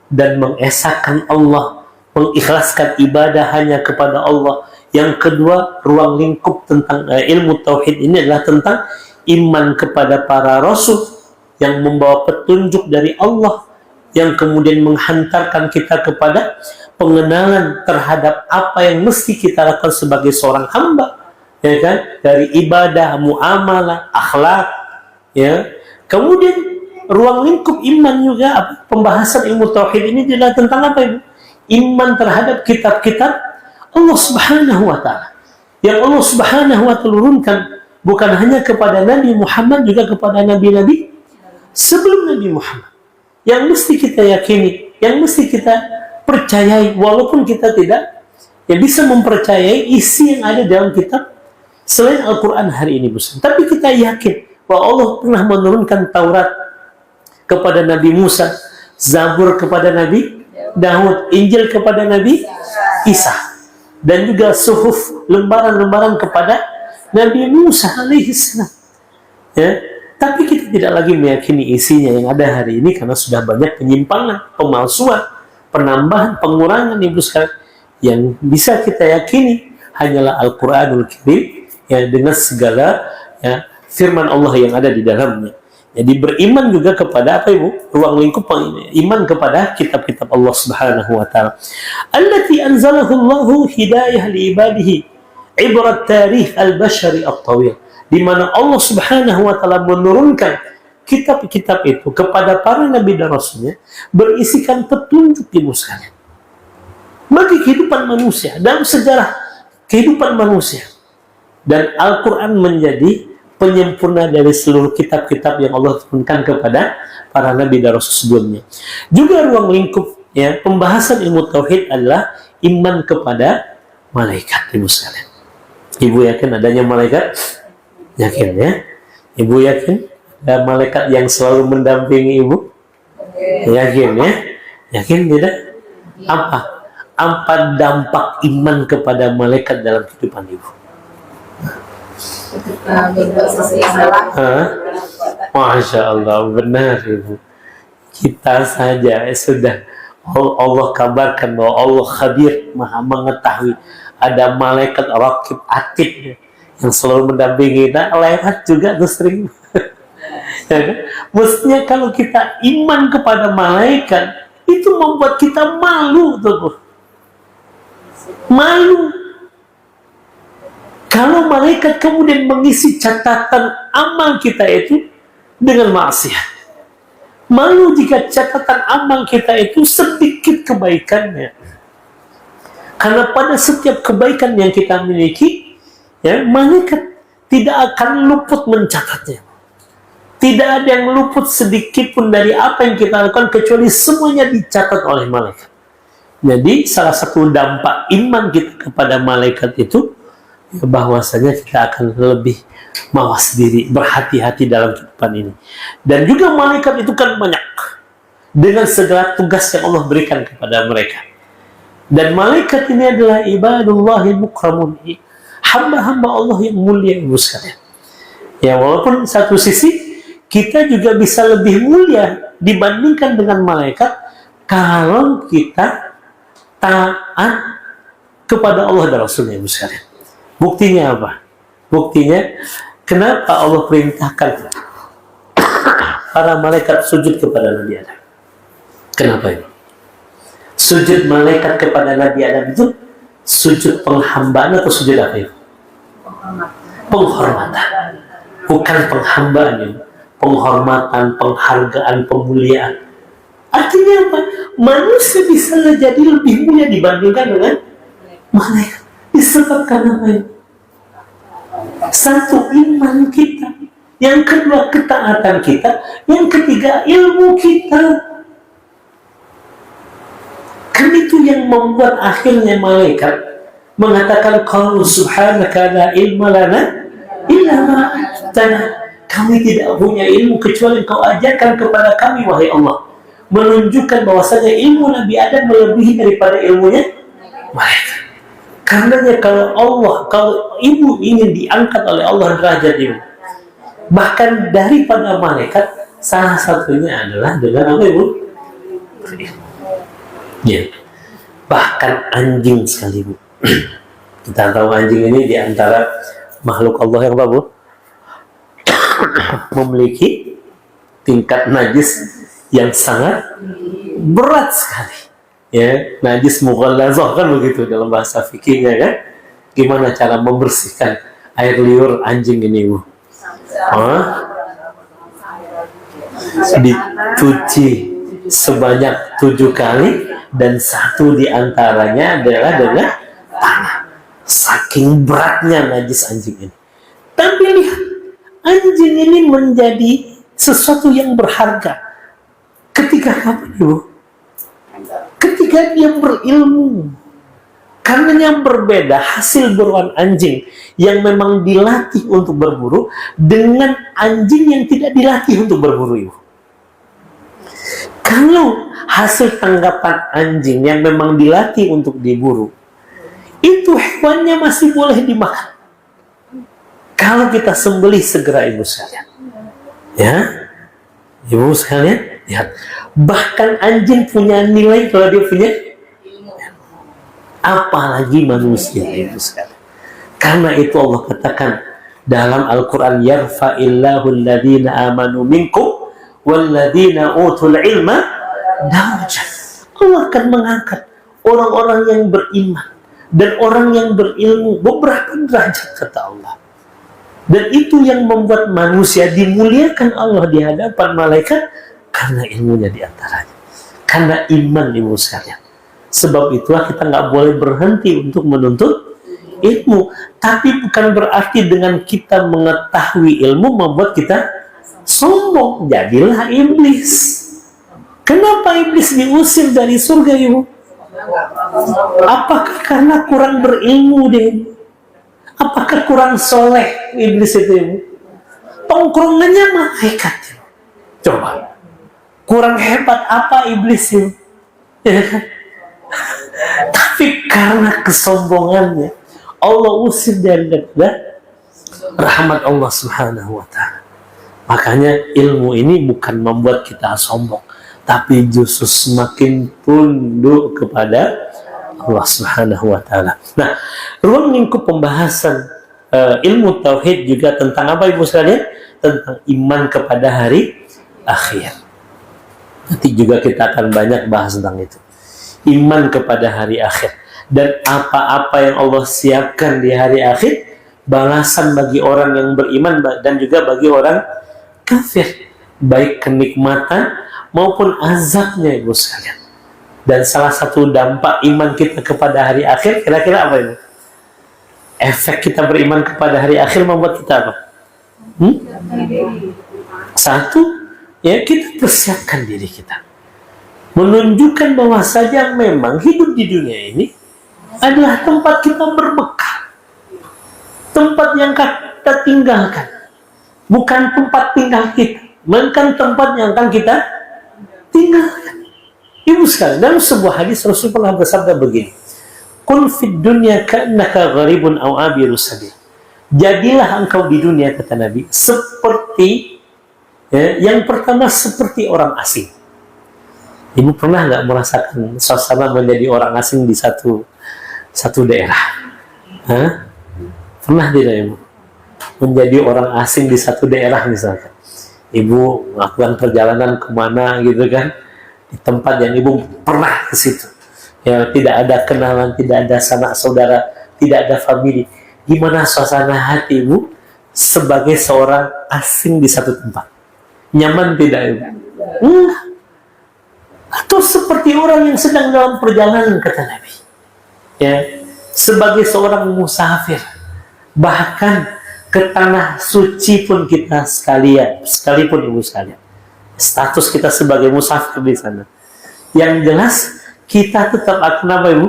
dan mengesahkan Allah, mengikhlaskan ibadah hanya kepada Allah. Yang kedua, ruang lingkup tentang ilmu tauhid ini adalah tentang iman kepada para rasul yang membawa petunjuk dari Allah, yang kemudian menghantarkan kita kepada pengenalan terhadap apa yang mesti kita lakukan sebagai seorang hamba, ya kan? Dari ibadah, muamalah, akhlak, ya. Kemudian ruang lingkup iman juga, pembahasan ilmu tauhid ini adalah tentang apa, Ibu? Iman terhadap kitab-kitab Allah Subhanahu wa taala. Yang Allah Subhanahu wa taala turunkan bukan hanya kepada Nabi Muhammad, juga kepada nabi-nabi sebelum Nabi Muhammad. Yang mesti kita yakini, yang mesti kita percayai, walaupun kita tidak bisa mempercayai isi yang ada dalam kitab selain Al-Quran hari ini, Muslim. Tapi kita yakin bahwa Allah pernah menurunkan Taurat kepada Nabi Musa, Zabur kepada Nabi Daud, Injil kepada Nabi Isa, dan juga suhuf, lembaran-lembaran kepada Nabi Musa alaihissalam. Ya, tapi kita tidak lagi meyakini isinya yang ada hari ini karena sudah banyak penyimpangan, pemalsuan, penambahan, pengurangan, Ibu sekalian. Yang bisa kita yakini hanyalah Al-Quranul Karim, ya, dengan segala firman Allah yang ada di dalamnya. Jadi beriman juga kepada apa, Ibu? Ruang lingkup iman kepada kitab-kitab Allah Subhanahu wa taala. Allati anzalahu Allahu hidayah li ibadihi ibrat tarikh al-bashari at-tawil. Di mana Allah Subhanahu wa taala menurunkan kitab-kitab itu kepada para nabi dan rasulnya, berisikan petunjuk, Ibu sekalian, bagi kehidupan manusia, dalam sejarah kehidupan manusia. Dan Al-Quran menjadi penyempurna dari seluruh kitab-kitab yang Allah turunkan kepada para nabi dan rasul sebelumnya. Juga ruang lingkup pembahasan ilmu tauhid adalah iman kepada malaikat, Ibu sekalian. Ibu yakin adanya malaikat? Yakin, ya? Ibu yakin ada malaikat yang selalu mendampingi Ibu? Yakin, ya? Yakin tidak? Apa dampak iman kepada malaikat dalam kehidupan Ibu? Masya Allah, benar, Ibu. Kita saja sudah Allah kabarkan bahwa Allah khabir, maha mengetahui. Ada malaikat raqib atid yang selalu mendampingi kita, lewat juga tuh sering. Ya kan? Mestinya kalau kita iman kepada malaikat, itu membuat kita malu tuh. Malu kalau malaikat kemudian mengisi catatan amal kita itu dengan maksiat. Malu jika catatan amal kita itu sedikit kebaikannya. Karena pada setiap kebaikan yang kita miliki, malaikat tidak akan luput mencatatnya. Tidak ada yang luput sedikit pun dari apa yang kita lakukan, kecuali semuanya dicatat oleh malaikat. Jadi salah satu dampak iman kita kepada malaikat itu, bahwasanya kita akan lebih mawas diri, berhati-hati dalam kehidupan ini. Dan juga malaikat itu kan banyak, dengan segala tugas yang Allah berikan kepada mereka. Dan malaikat ini adalah ibadullahi mukramun, hamba-hamba Allah yang mulia, Ibu sekalian. Ya, walaupun satu sisi kita juga bisa lebih mulia dibandingkan dengan malaikat kalau kita taat kepada Allah dan Rasulnya, Ibu sekalian. Buktinya apa? Buktinya Kenapa Allah perintahkan para malaikat sujud kepada Nabi Adam? Kenapa ini? Sujud malaikat kepada Nabi Adam itu sujud penghambaan atau sujud apa itu? Penghormatan. Bukan penghambaan ini. Penghormatan, penghargaan, pemuliaan. Artinya apa? Manusia bisa jadi lebih mulia dibandingkan dengan malaikat. Disebabkan apa ini? Satu, iman kita. Yang kedua, ketaatan kita. Yang ketiga, ilmu kita. Kan itu yang membuat akhirnya malaikat mengatakan, qalu subhanaka la ilma lana illa ma 'allamtana. Kami tidak punya ilmu kecuali Engkau ajarkan kepada kami, wahai Allah. Menunjukkan bahwasanya ilmu Nabi Adam melebihi daripada ilmunya malaikat. Karenanya kalau ibu ingin diangkat oleh Allah derajat ibu, bahkan daripada malaikat, salah satunya adalah dengan apa ibu? Ya. Bahkan anjing sekali bu. Kita tahu anjing ini diantara makhluk Allah yang apa bu? Memiliki tingkat najis yang sangat berat sekali. Ya, najis mughallazah kan begitu dalam bahasa fikihnya kan? Gimana cara membersihkan air liur anjing ini bu? Dicuci sebanyak 7 kali dan 1 diantaranya adalah dengan tanah. Saking beratnya najis anjing ini. Tapi lihat, anjing ini menjadi sesuatu yang berharga ketika apa ibu? Ketika dia berilmu. Karena yang berbeda hasil buruan anjing yang memang dilatih untuk berburu dengan anjing yang tidak dilatih untuk berburu ibu. Kalau hasil tanggapan anjing yang memang dilatih untuk diburu, itu hewannya masih boleh dimakan. Kalau kita sembelih segera ibu sekalian. Ya. Ibu sekalian, lihat. Bahkan anjing punya nilai kalau dia punya apalagi manusia ibu sekalian. Karena itu Allah katakan dalam Al-Quran, yarfa'illahu alladhina amanu minkum walladhina utul ilma darajat. Allah akan mengangkat orang-orang yang beriman dan orang yang berilmu beberapa derajat kata Allah. Dan itu yang membuat manusia dimuliakan Allah di hadapan malaikat karena ilmunya di antaranya. Karena iman ibu sekalian. Sebab itulah kita nggak boleh berhenti untuk menuntut ilmu. Tapi bukan berarti dengan kita mengetahui ilmu membuat kita sombong. Jadilah iblis. Kenapa iblis diusir dari surga ibu? Apakah karena kurang berilmu deh? Apakah kurang soleh iblis itu ibu? Tongkrongannya malaikat. Coba. Kurang hebat apa iblis itu? Ya kan? Tapi karena kesombongannya Allah usir dari rahmat Allah subhanahu wa ta'ala. Makanya ilmu ini bukan membuat kita sombong, tapi justru semakin tunduk kepada Allah subhanahu wa ta'ala. Nah, ruang lingkup pembahasan ilmu tauhid juga tentang apa ibu sekalian? Tentang iman kepada hari akhir. Nanti juga kita akan banyak bahas tentang itu. Iman kepada hari akhir. Dan apa-apa yang Allah siapkan di hari akhir, balasan bagi orang yang beriman dan juga bagi orang kafir. Baik kenikmatan maupun azabnya ibu sekalian. Dan salah satu dampak iman kita kepada hari akhir, kira-kira apa ini? Efek kita beriman kepada hari akhir membuat kita apa? Satu, ya kita persiapkan diri kita. Menunjukkan bahwa saja memang hidup di dunia ini adalah tempat kita berbekal. Tempat yang kita tinggalkan. Bukan tempat tinggal kita, melainkan tempat yang akan kita tinggalkan. Ibu sekalian, dalam sebuah hadis Rasul pernah bersabda begini, "Kun fid dunya ka'annaka gharibun aw abiru sabil." Jadilah engkau di dunia, kata Nabi, seperti yang pertama seperti orang asing. Ibu pernah nggak merasakan suasana menjadi orang asing di satu daerah? Pernah tidak ibu? menjadi orang asing di satu daerah misalkan. Ibu melakukan perjalanan kemana gitu kan, di tempat yang ibu pernah ke situ. Ya, tidak ada kenalan, tidak ada sanak saudara, tidak ada famili. Gimana suasana hati ibu sebagai seorang asing di satu tempat? Nyaman tidak ibu? Enggak. Atau seperti orang yang sedang dalam perjalanan, kata Nabi. Ya, sebagai seorang musafir, bahkan ke tanah suci pun kita sekalian, sekalipun ibu sekalian, status kita sebagai musafir di sana. Yang jelas kita tetap akan apa ibu?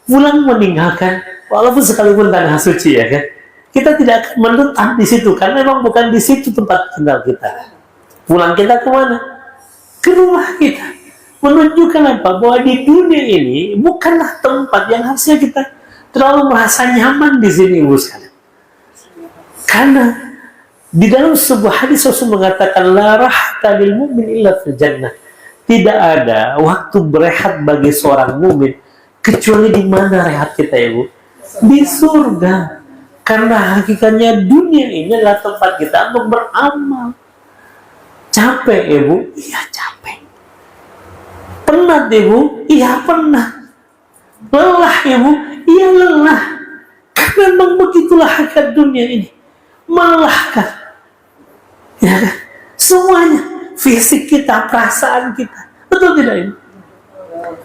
Pulang meninggalkan, walaupun sekalipun tanah suci ya kan. Kita tidak akan menetap di situ karena memang bukan di situ tempat tinggal kita. Pulang kita kemana? Ke rumah kita. Menunjukkan apa? Bahwa di dunia ini bukanlah tempat yang harusnya kita terlalu merasa nyaman di sini ibu sekalian. Karena di dalam sebuah hadis Rasul mengatakan la rahata lil mu'min illa fil jannah. Tidak ada waktu berehat bagi seorang mukmin kecuali di mana rehat kita ibu? Di surga. Karena hakikatnya dunia ini adalah tempat kita untuk beramal. Capek ibu? Iya capek. Penat ibu? Iya penat. Lelah ibu? Iya lelah. Karena memang begitulah hakikat dunia ini. Melelahkan, ya kan? Semuanya, fisik kita, perasaan kita, betul tidak ini?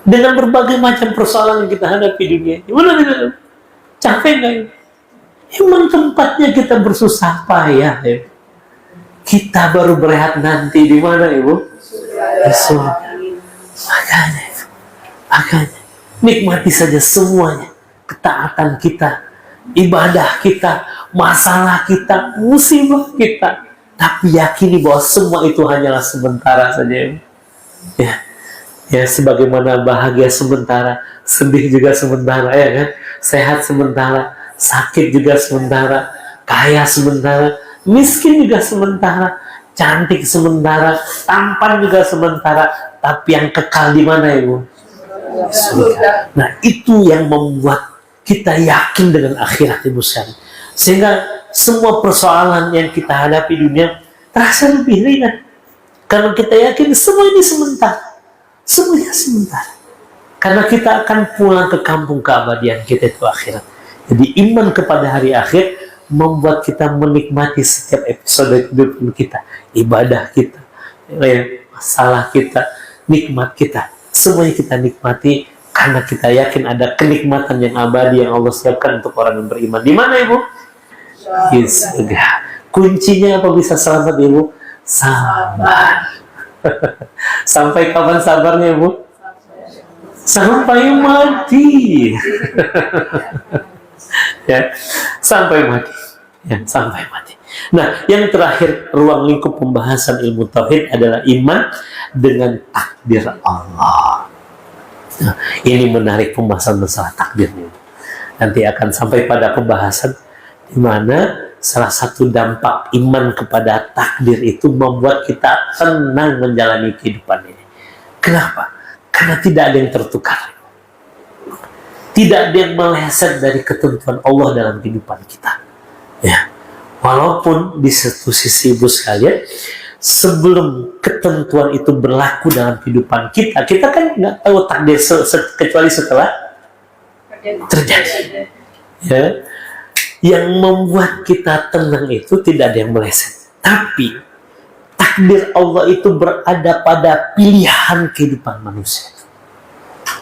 Dengan berbagai macam persoalan yang kita hadapi di dunia ini, betul tidak? Capek nggak ini? Emang tempatnya kita bersusah payah, ya? Kita baru berehat nanti di mana, ibu? Di surga. Makanya, nikmati saja semuanya, ketaatan kita, ibadah kita, masalah kita, musibah kita, tapi yakini bahwa semua itu hanyalah sementara saja. Ya, sebagaimana bahagia sementara, sedih juga sementara, ya kan? Sehat sementara, sakit juga sementara, kaya sementara, miskin juga sementara, cantik sementara, tampan juga sementara, tapi yang kekal di mana ibu? Surga. Nah, itu yang membuat kita yakin dengan akhirat ibu sekalian. Sehingga semua persoalan yang kita hadapi di dunia terasa lebih ringan. Karena kita yakin semua ini sementara. Semuanya sementara. Karena kita akan pulang ke kampung keabadian kita itu akhirat. Jadi iman kepada hari akhir membuat kita menikmati setiap episode hidup kita. Ibadah kita, masalah kita, nikmat kita. Semuanya kita nikmati karena kita yakin ada kenikmatan yang abadi yang Allah siapkan untuk orang yang beriman. Di mana ibu? Di surga. Kuncinya apa bisa selamat ibu? Sabar. Sampai kapan sabarnya ibu? Sampai mati. Ya, sampai mati. Ya, sampai mati. Nah, yang terakhir ruang lingkup pembahasan ilmu tauhid adalah iman dengan takdir Allah. Nah, ini menarik pembahasan masalah takdirnya. Nanti akan sampai pada pembahasan di mana salah satu dampak iman kepada takdir itu membuat kita tenang menjalani kehidupan ini. Kenapa? Karena tidak ada yang tertukar. Tidak ada yang meleset dari ketentuan Allah dalam kehidupan kita. Ya. Walaupun di satu sisi ibu sekalian, sebelum ketentuan itu berlaku dalam kehidupan kita, kita kan nggak tahu takdir kecuali setelah terjadi. Ya. Yang membuat kita tenang itu tidak ada yang meleset. Tapi takdir Allah itu berada pada pilihan kehidupan manusia.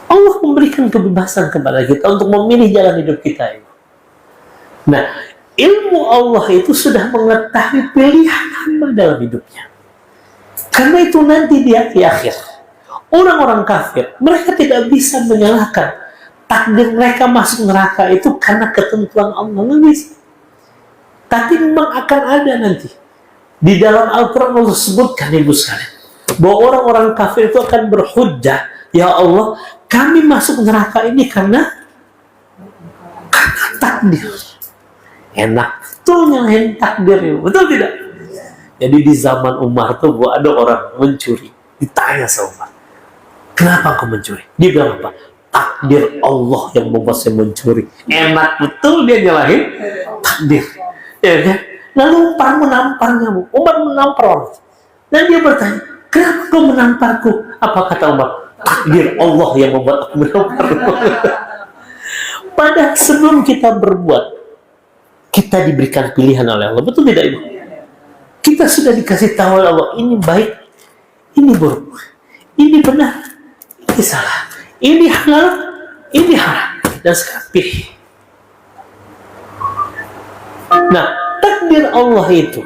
Allah memberikan kebebasan kepada kita untuk memilih jalan hidup kita. Nah, ilmu Allah itu sudah mengetahui pilihan hamba dalam hidupnya. Karena itu nanti di akhir, orang-orang kafir, mereka tidak bisa menyalahkan takdir mereka masuk neraka itu karena ketentuan Allah, nggak bisa. Tapi memang akan ada nanti. Di dalam Al-Quran Allah sebutkan ibu sekalian, bahwa orang-orang kafir itu akan berhujjah, ya Allah, kami masuk neraka ini karena takdir. Enak betul yang takdir itu, betul tidak? Jadi di zaman Umar tuh ada orang mencuri, ditanya sama Umar, kenapa kau mencuri? Dia bilang apa? Takdir Allah yang membuat saya mencuri. Enak betul dia nyalahin takdir, ya kan? Lalu Umar menampar nyamuk. Umar menampar orang. Dan dia bertanya, kenapa kau menamparku? Apa kata Umar? Takdir Allah yang membuat aku menamparku. Padahal sebelum kita berbuat, kita diberikan pilihan oleh Allah. Betul tidak, Ibu? Kita sudah dikasih tahu oleh Allah, ini baik, ini buruk, ini benar, ini salah, ini halal, ini haram. Dan sekarang pilih. Nah, takdir Allah itu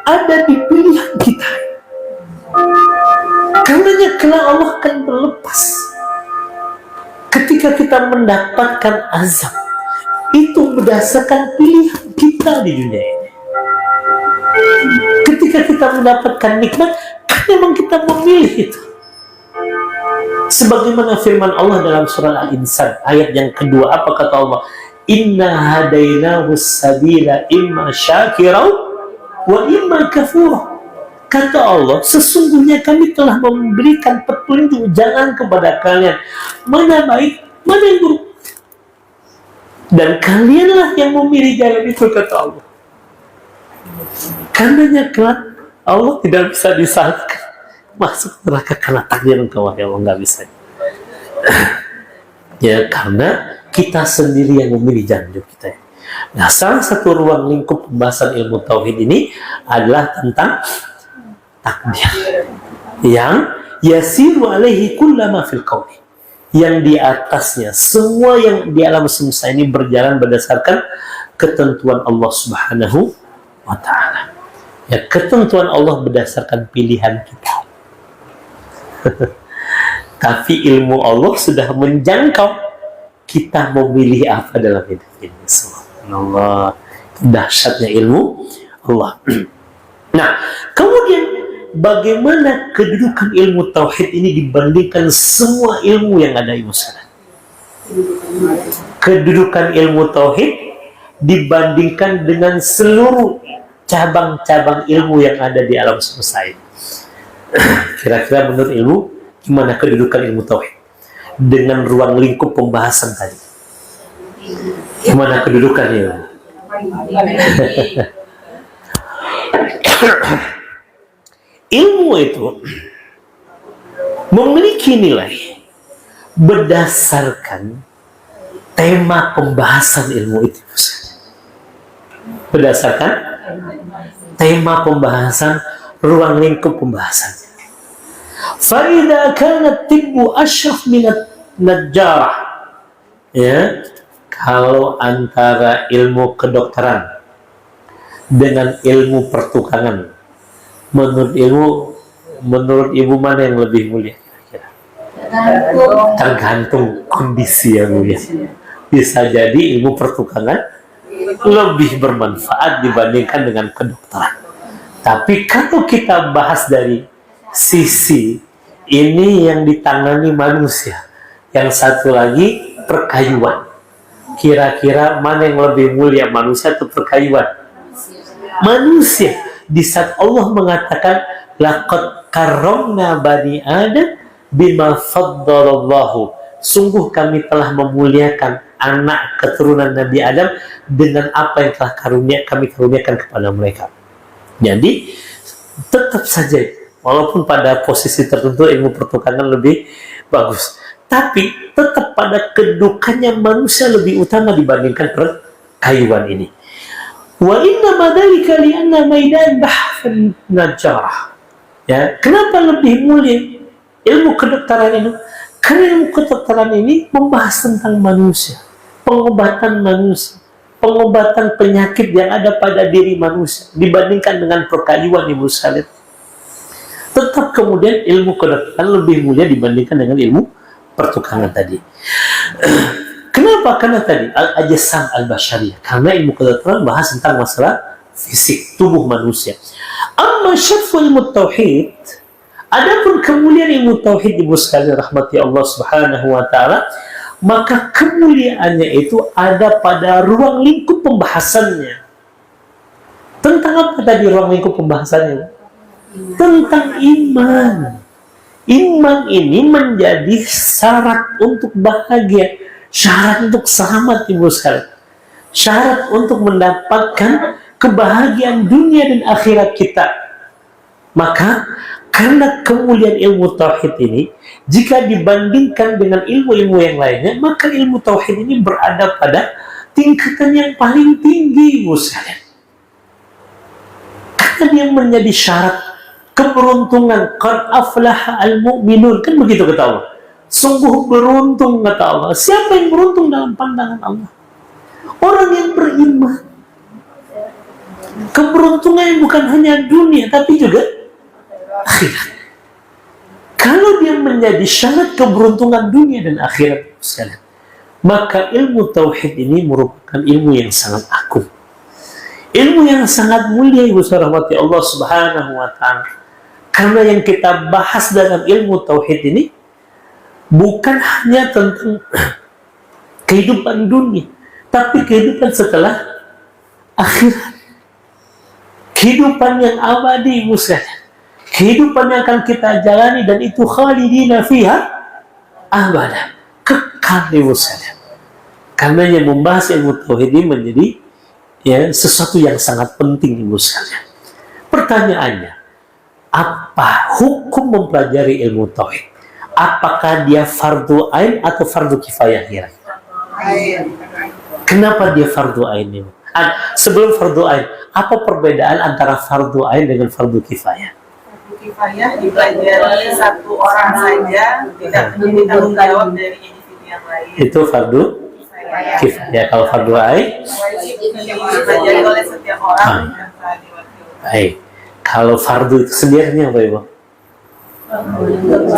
ada di pilihan kita. Karenanya kelak Allah akan berlepas ketika kita mendapatkan azab. Itu berdasarkan pilihan kita di dunia ini. Ketika kita mendapatkan nikmat, kan memang kita memilih itu. Sebagaimana firman Allah dalam surah Al-Insan ayat yang kedua, apa kata Allah? Inna hadainahu sabila imma syakirau wa imma kafura. Kata Allah, sesungguhnya kami telah memberikan petunjuk jalan kepada kalian, mana baik, mana yang buruk. Dan kalianlah yang memilih jalan itu, kata Allah. Karenanya kelak Allah tidak bisa disalahkan masuk neraka karena takdir engkau, ya Allah, nggak bisa. Ya, karena kita sendiri yang memilih jalan hidup kita. Nah, salah satu ruang lingkup pembahasan ilmu tauhid ini adalah tentang takdir yang yasiru alaihi kullama fil qawli, yang di atasnya semua yang di alam semesta ini berjalan berdasarkan ketentuan Allah Subhanahu wa ta'ala. Ya, ketentuan Allah berdasarkan pilihan kita. Tapi ilmu Allah sudah menjangkau kita memilih apa dalam hidup ini. Subhanallah, dahsyatnya ilmu Allah. Nah, kemudian bagaimana kedudukan ilmu tauhid ini dibandingkan semua ilmu yang ada, Ibu sekalian? Kedudukan ilmu tauhid dibandingkan dengan seluruh cabang-cabang ilmu yang ada di alam semesta ini. Kira-kira menurut ilmu, gimana kedudukan ilmu tauhid dengan ruang lingkup pembahasan tadi? Gimana kedudukannya? Ilmu itu memiliki nilai berdasarkan tema pembahasan ilmu itu. Berdasarkan tema pembahasan, ruang lingkup pembahasannya. Fa'idha kanat tibbu ashraf minat najjarah. Ya, kalau antara ilmu kedokteran dengan ilmu pertukangan, menurut ibu mana yang lebih mulia? Tergantung kondisi ya, Bu, ya. Bisa jadi ilmu pertukangan lebih bermanfaat dibandingkan dengan kedokteran. Tapi kalau kita bahas dari sisi ini yang ditangani manusia, yang satu lagi perkayuan, kira-kira mana yang lebih mulia, manusia atau perkayuan? Manusia. Di saat Allah mengatakan laqad karramna bani Adam bima faddalallahu, sungguh kami telah memuliakan anak keturunan Nabi Adam dengan apa yang telah kami karuniakan kepada mereka. Jadi tetap saja, walaupun pada posisi tertentu ilmu pertukangan lebih bagus, tapi tetap pada kedudukannya manusia lebih utama dibandingkan perkayuan ini. Wa inna madalika li'anna maidan bahfan najjarah. Ya, kenapa lebih mulia ilmu kedokteran ini? Karena ilmu kedokteran ini membahas tentang manusia, pengobatan manusia, pengobatan penyakit yang ada pada diri manusia dibandingkan dengan perkayuan, Ibu sekalian. Tetap kemudian ilmu kedokteran lebih mulia dibandingkan dengan ilmu pertukangan tadi. Kenapa? Karena tadi al-ajsam al-basyariyah. Karena ilmu kedokteran bahas tentang masalah fisik tubuh manusia. Amma syarfu ilmu tauhid, adapun kemuliaan ilmu tauhid, Ibu sekalian rahmati Allah Subhanahu wa taala, maka kemuliaannya itu ada pada ruang lingkup pembahasannya. Tentang apa tadi ruang lingkup pembahasannya? Tentang iman. Iman ini menjadi syarat untuk bahagia, syarat untuk selamat, Ibu sekalian, syarat untuk mendapatkan kebahagiaan dunia dan akhirat kita. Maka karena kemuliaan ilmu tauhid ini, jika dibandingkan dengan ilmu-ilmu yang lainnya, maka ilmu tauhid ini berada pada tingkatan yang paling tinggi, Ibu sekalian. Karena dia menjadi syarat keberuntungan. Qad aflaha al-mu'minun, kan begitu kata Allah. Sungguh beruntung kata Allah. Siapa yang beruntung dalam pandangan Allah? Orang yang beriman. Keberuntungan bukan hanya dunia, tapi juga akhirat. Kalau dia menjadi syarat keberuntungan dunia dan akhirat, sekalian, maka ilmu tauhid ini merupakan ilmu yang sangat agung, ilmu yang sangat mulia, Ibu rahmati Allah Subhanahu wa ta'ala. Karena yang kita bahas dalam ilmu tauhid ini bukan hanya tentang kehidupan dunia, tapi kehidupan setelah akhirat, kehidupan yang abadi, Ibu sekalian. Kehidupan yang akan kita jalani, dan itu khalidina fiha abada, kekal, Ibu sekalian. Karena yang membahas ilmu tauhid ini menjadi sesuatu yang sangat penting, Ibu sekalian. Pertanyaannya, apa hukum mempelajari ilmu tauhid? Apakah dia fardu ain atau fardu kifayah? Kenapa dia fardu ain, Ibu? Sebelum fardu ain, apa perbedaan antara fardu ain dengan fardu kifayah? Kifayah dipelajari satu orang saja, tidak menjadi tanggung jawab dari individu yang lain. Itu fardu kifayah. Kalau fardu ain dipelajari oleh setiap orang. Baik. Kalau fardu itu sendirinya apa, Ibu?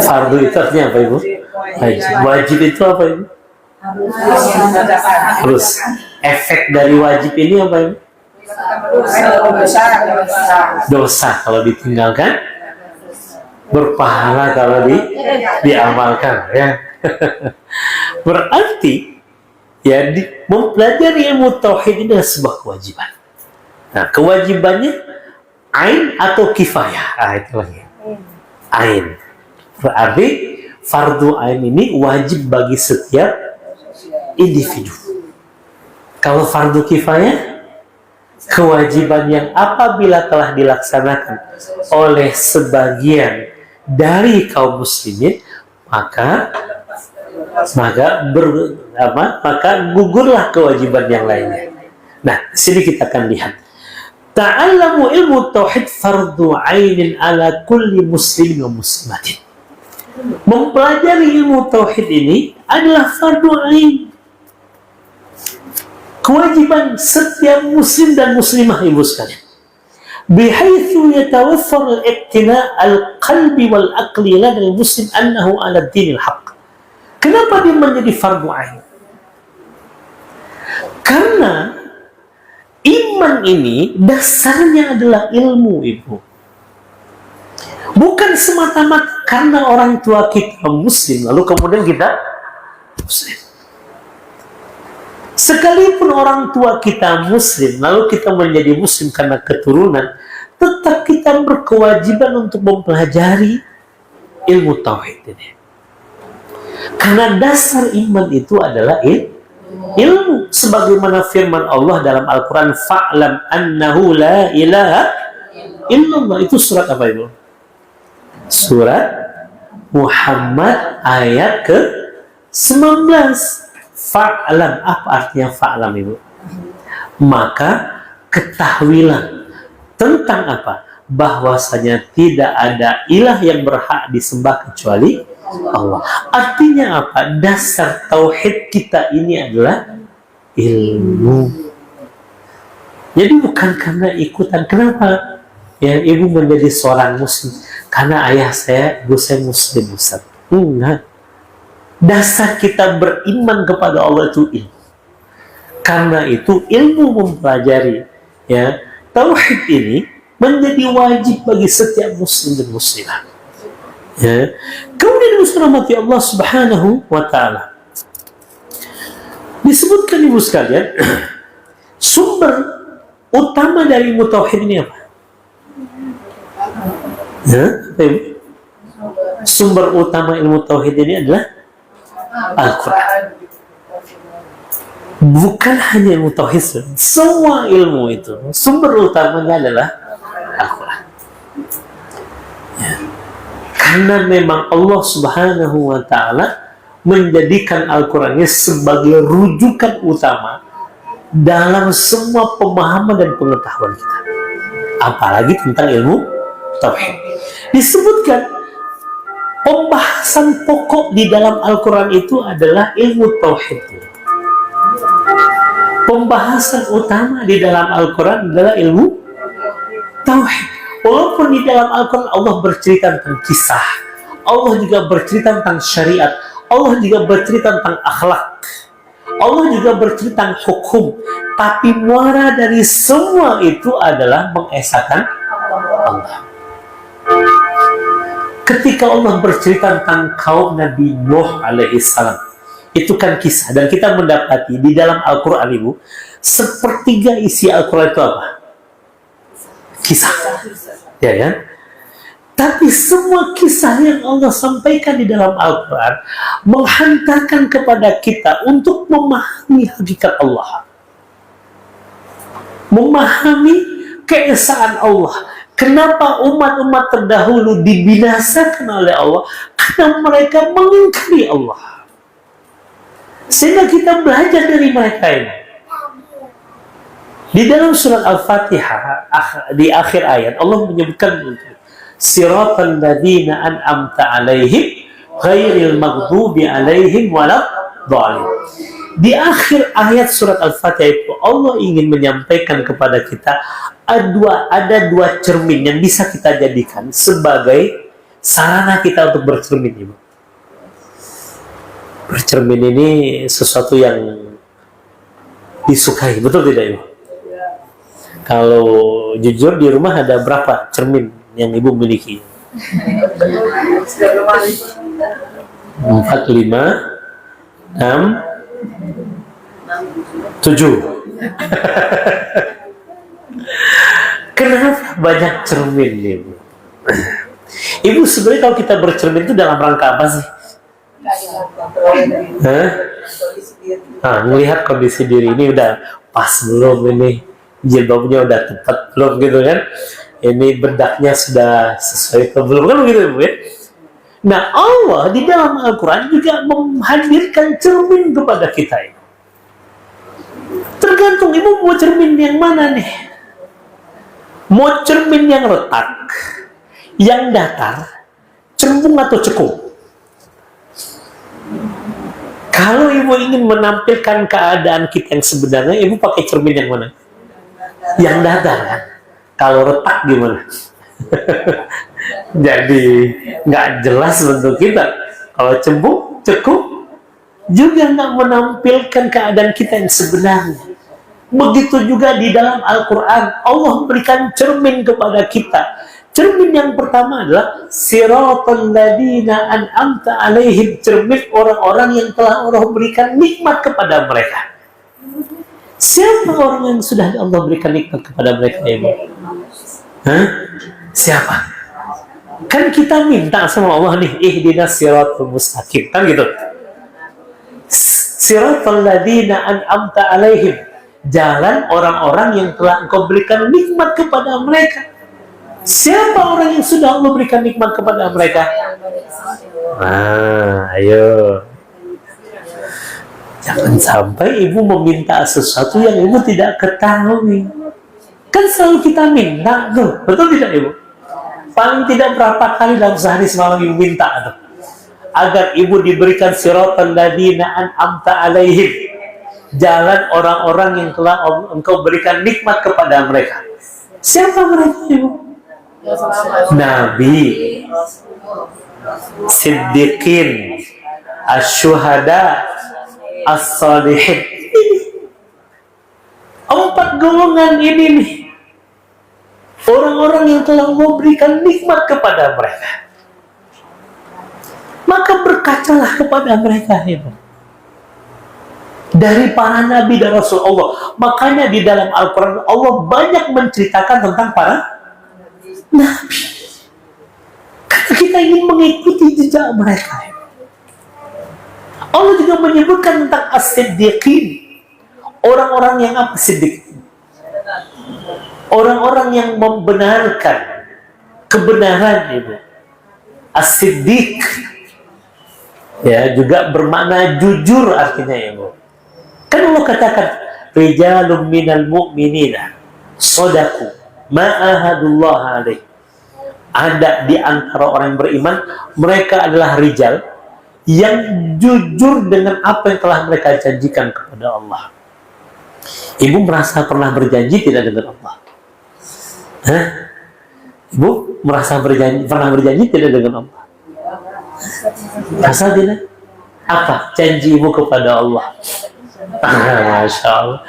Fardu itu artinya apa, Ibu? Wajib itu apa, Ibu? Harus. Efek dari wajib ini apa, Ibu? Dosa kalau ditinggalkan, berpahala kalau diamalkan, ya. Berarti mempelajari ilmu tauhid ini adalah sebuah kewajiban. Nah, kewajibannya ain atau kifayah? Itu lagi. Ain. Berarti fardu ain ini wajib bagi setiap individu. Kalau fardu kifayah, kewajiban yang apabila telah dilaksanakan oleh sebagian dari kaum muslimin, maka gugurlah kewajiban yang lainnya. Nah, sini kita akan lihat. Ta'allamu ilmu tauhid fardu ainin ala kulli muslimin wa muslimatin. Mempelajari ilmu tauhid ini adalah fardu ain, kewajiban setiap muslim dan muslimah, Ibu sekalian. Bihaitsu yatawaffar al-iqtina' al-qalbi wal aqli lada al-muslim annahu ala ad-din al-haq. Kenapa dia menjadi fardu ain? Karena iman ini dasarnya adalah ilmu, Ibu. Bukan semata-mata karena orang tua kita muslim lalu kemudian kita muslim. Sekalipun orang tua kita muslim, lalu kita menjadi muslim karena keturunan, tetap kita berkewajiban untuk mempelajari ilmu tauhid ini. Karena dasar iman itu adalah ilmu. Sebagaimana firman Allah dalam Al-Quran, fa'lam annahu la ilaha illallah. Itu surat apa, Ibu? Surat Muhammad ayat ke-19. Fa'lam, apa artinya fa'lam, Ibu? Maka ketahuilah tentang apa? Bahwasanya tidak ada ilah yang berhak disembah kecuali Allah. Artinya apa? Dasar tauhid kita ini adalah ilmu. Jadi bukan karena ikutan. Kenapa ya Ibu menjadi seorang muslim? Karena ayah saya, ibu saya muslim, Ustaz. Enggak. Dasar kita beriman kepada Allah itu ilmu. Karena itu ilmu mempelajari tauhid ini menjadi wajib bagi setiap muslim dan muslimah. Kemudian rahmati Allah Subhanahu wa ta'ala, disebutkan, Ibu sekalian, sumber utama dari ilmu tauhid ini apa? Sumber utama ilmu tauhid ini adalah Al-Quran. Bukan hanya ilmu tauhid, semua ilmu itu sumber utamanya adalah Al-Quran. Ya. Karena memang Allah Subhanahu wa Ta'ala menjadikan Al-Qurannya sebagai rujukan utama dalam semua pemahaman dan pengetahuan kita, apalagi tentang ilmu tauhid. Disebutkan pembahasan pokok di dalam Al-Quran itu adalah ilmu tauhid. Pembahasan utama di dalam Al-Quran adalah ilmu tauhid. Walaupun di dalam Al-Quran Allah bercerita tentang kisah, Allah juga bercerita tentang syariat, Allah juga bercerita tentang akhlak, Allah juga bercerita tentang hukum, tapi muara dari semua itu adalah mengesahkan Allah. Ketika Allah bercerita tentang kaum Nabi Nuh alaihissalam, itu kan kisah, dan kita mendapati di dalam Al-Quran Ibu, sepertiga isi Al-Quran itu apa? Kisah. Ya kan? Tapi semua kisah yang Allah sampaikan di dalam Al-Quran menghantarkan kepada kita untuk memahami hakikat Allah, memahami keesaan Allah. Kenapa umat-umat terdahulu dibinasakan oleh Allah? Karena mereka mengingkari Allah. Sehingga kita belajar dari mereka ini. Di dalam surat Al-Fatihah, di akhir ayat, Allah menyebutkan Siratal ladzina an'amta alaihim ghairil maghdubi alaihim waladhdallin. Di akhir ayat surat Al-Fatihah itu, Allah ingin menyampaikan kepada kita ada dua cermin yang bisa kita jadikan sebagai sarana kita untuk bercermin, Ibu. Bercermin ini sesuatu yang disukai, betul tidak, Ibu? Kalau jujur di rumah ada berapa cermin yang Ibu miliki? 4, 5, 6, 7. Kenapa banyak cermin, Ibu? Ibu, sebenarnya kalau kita bercermin itu dalam rangka apa sih? Melihat kondisi diri ini udah pas belum, ini jilbabnya udah tepat belum gitu kan, ini bedaknya sudah sesuai atau belum, kan begitu, Ibu ya. Nah, Allah di dalam Al-Quran juga menghadirkan cermin kepada kita ini. Tergantung Ibu mau cermin yang mana nih. Mau cermin yang retak, yang datar, cembung atau cekung? Kalau Ibu ingin menampilkan keadaan kita yang sebenarnya, Ibu pakai cermin yang mana? Yang datar kan? Kalau retak gimana? Jadi nggak jelas bentuk kita. Kalau cembung, cekung, juga nggak menampilkan keadaan kita yang sebenarnya. Begitu juga di dalam Al-Quran, Allah memberikan cermin kepada kita. Cermin yang pertama adalah Siratal ladzina an'amta alaihim, cermin orang-orang yang telah Allah berikan nikmat kepada mereka. Siapa orang yang sudah Allah berikan nikmat kepada mereka, Ibu? Siapa? Kan kita minta sama Allah nih, ihdinas siratal mustaqim, kan gitu. Siratal ladzina an'amta alaihim, jalan orang-orang yang telah Engkau berikan nikmat kepada mereka. Siapa orang yang sudah Allah berikan nikmat kepada mereka? Ayo. Jangan sampai Ibu meminta sesuatu yang Ibu tidak ketahui. Kan selalu kita minta tuh, betul tidak, Ibu? Paling tidak berapa kali dalam sehari semalam Ibu minta tuh, agar Ibu diberikan siratal ladzina an'amta alaihim, jalan orang-orang yang telah Engkau berikan nikmat kepada mereka. Siapa mereka, Ibu? Nabi, Siddiqin, Asy-syuhada, As-salihin. Empat golongan ini nih, orang-orang yang telah memberikan nikmat kepada mereka. Maka berkacalah kepada mereka, Ibu. Dari para nabi dan rasul Allah. Makanya di dalam Al-Quran Allah banyak menceritakan tentang para nabi. Karena kita ingin mengikuti jejak mereka. Allah juga menyebutkan tentang as-siddiqin, Orang-orang yang apa? Siddiq. Orang-orang yang membenarkan kebenaran itu. As-siddiq. Ya, juga bermakna jujur artinya ya, Bu. Kan Allah katakan, rijalun minal mu'minina shadaku ma ahadullah alaih. Ada di antara orang yang beriman, mereka adalah rijal yang jujur dengan apa yang telah mereka janjikan kepada Allah. Ibu merasa pernah berjanji tidak dengan Allah? Hah? Ibu merasa pernah berjanji tidak dengan Allah? Rasa tidak? Apa janji ibu kepada Allah? Masya Allah.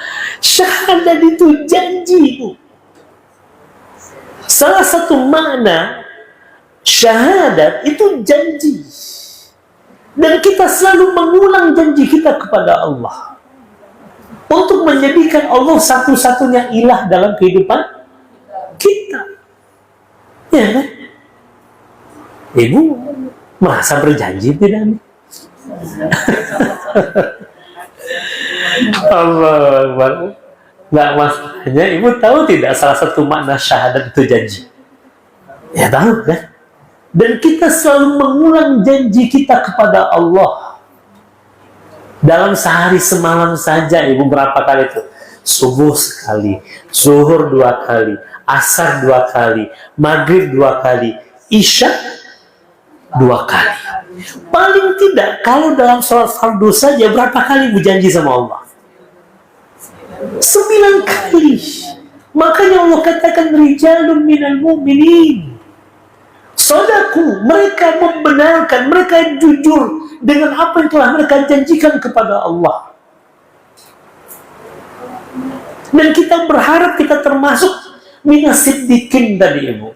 Syahadat itu janji, ibu. Salah satu makna syahadat itu janji. Dan kita selalu mengulang janji kita kepada Allah untuk menjadikan Allah satu-satunya ilah dalam kehidupan kita. Ya kan? Ibu merasa berjanji tidak? Allah Akbar. Nggak masalahnya, ibu tahu tidak salah satu makna syahadat itu janji? Ya tahu kan? Dan kita selalu mengulang janji kita kepada Allah. Dalam sehari semalam saja, ibu berapa kali itu? Subuh sekali, zuhur 2 kali, asar 2 kali, maghrib 2 kali, isya 2 kali. Paling tidak, kalau dalam sholat fardu saja, berapa kali ibu janji sama Allah? 9 kali. Makanya Allah katakan rijalun minal mu'minin shadaku, mereka membenarkan, mereka jujur dengan apa yang telah mereka janjikan kepada Allah. Dan kita berharap kita termasuk minas siddiqin tadi, ibu,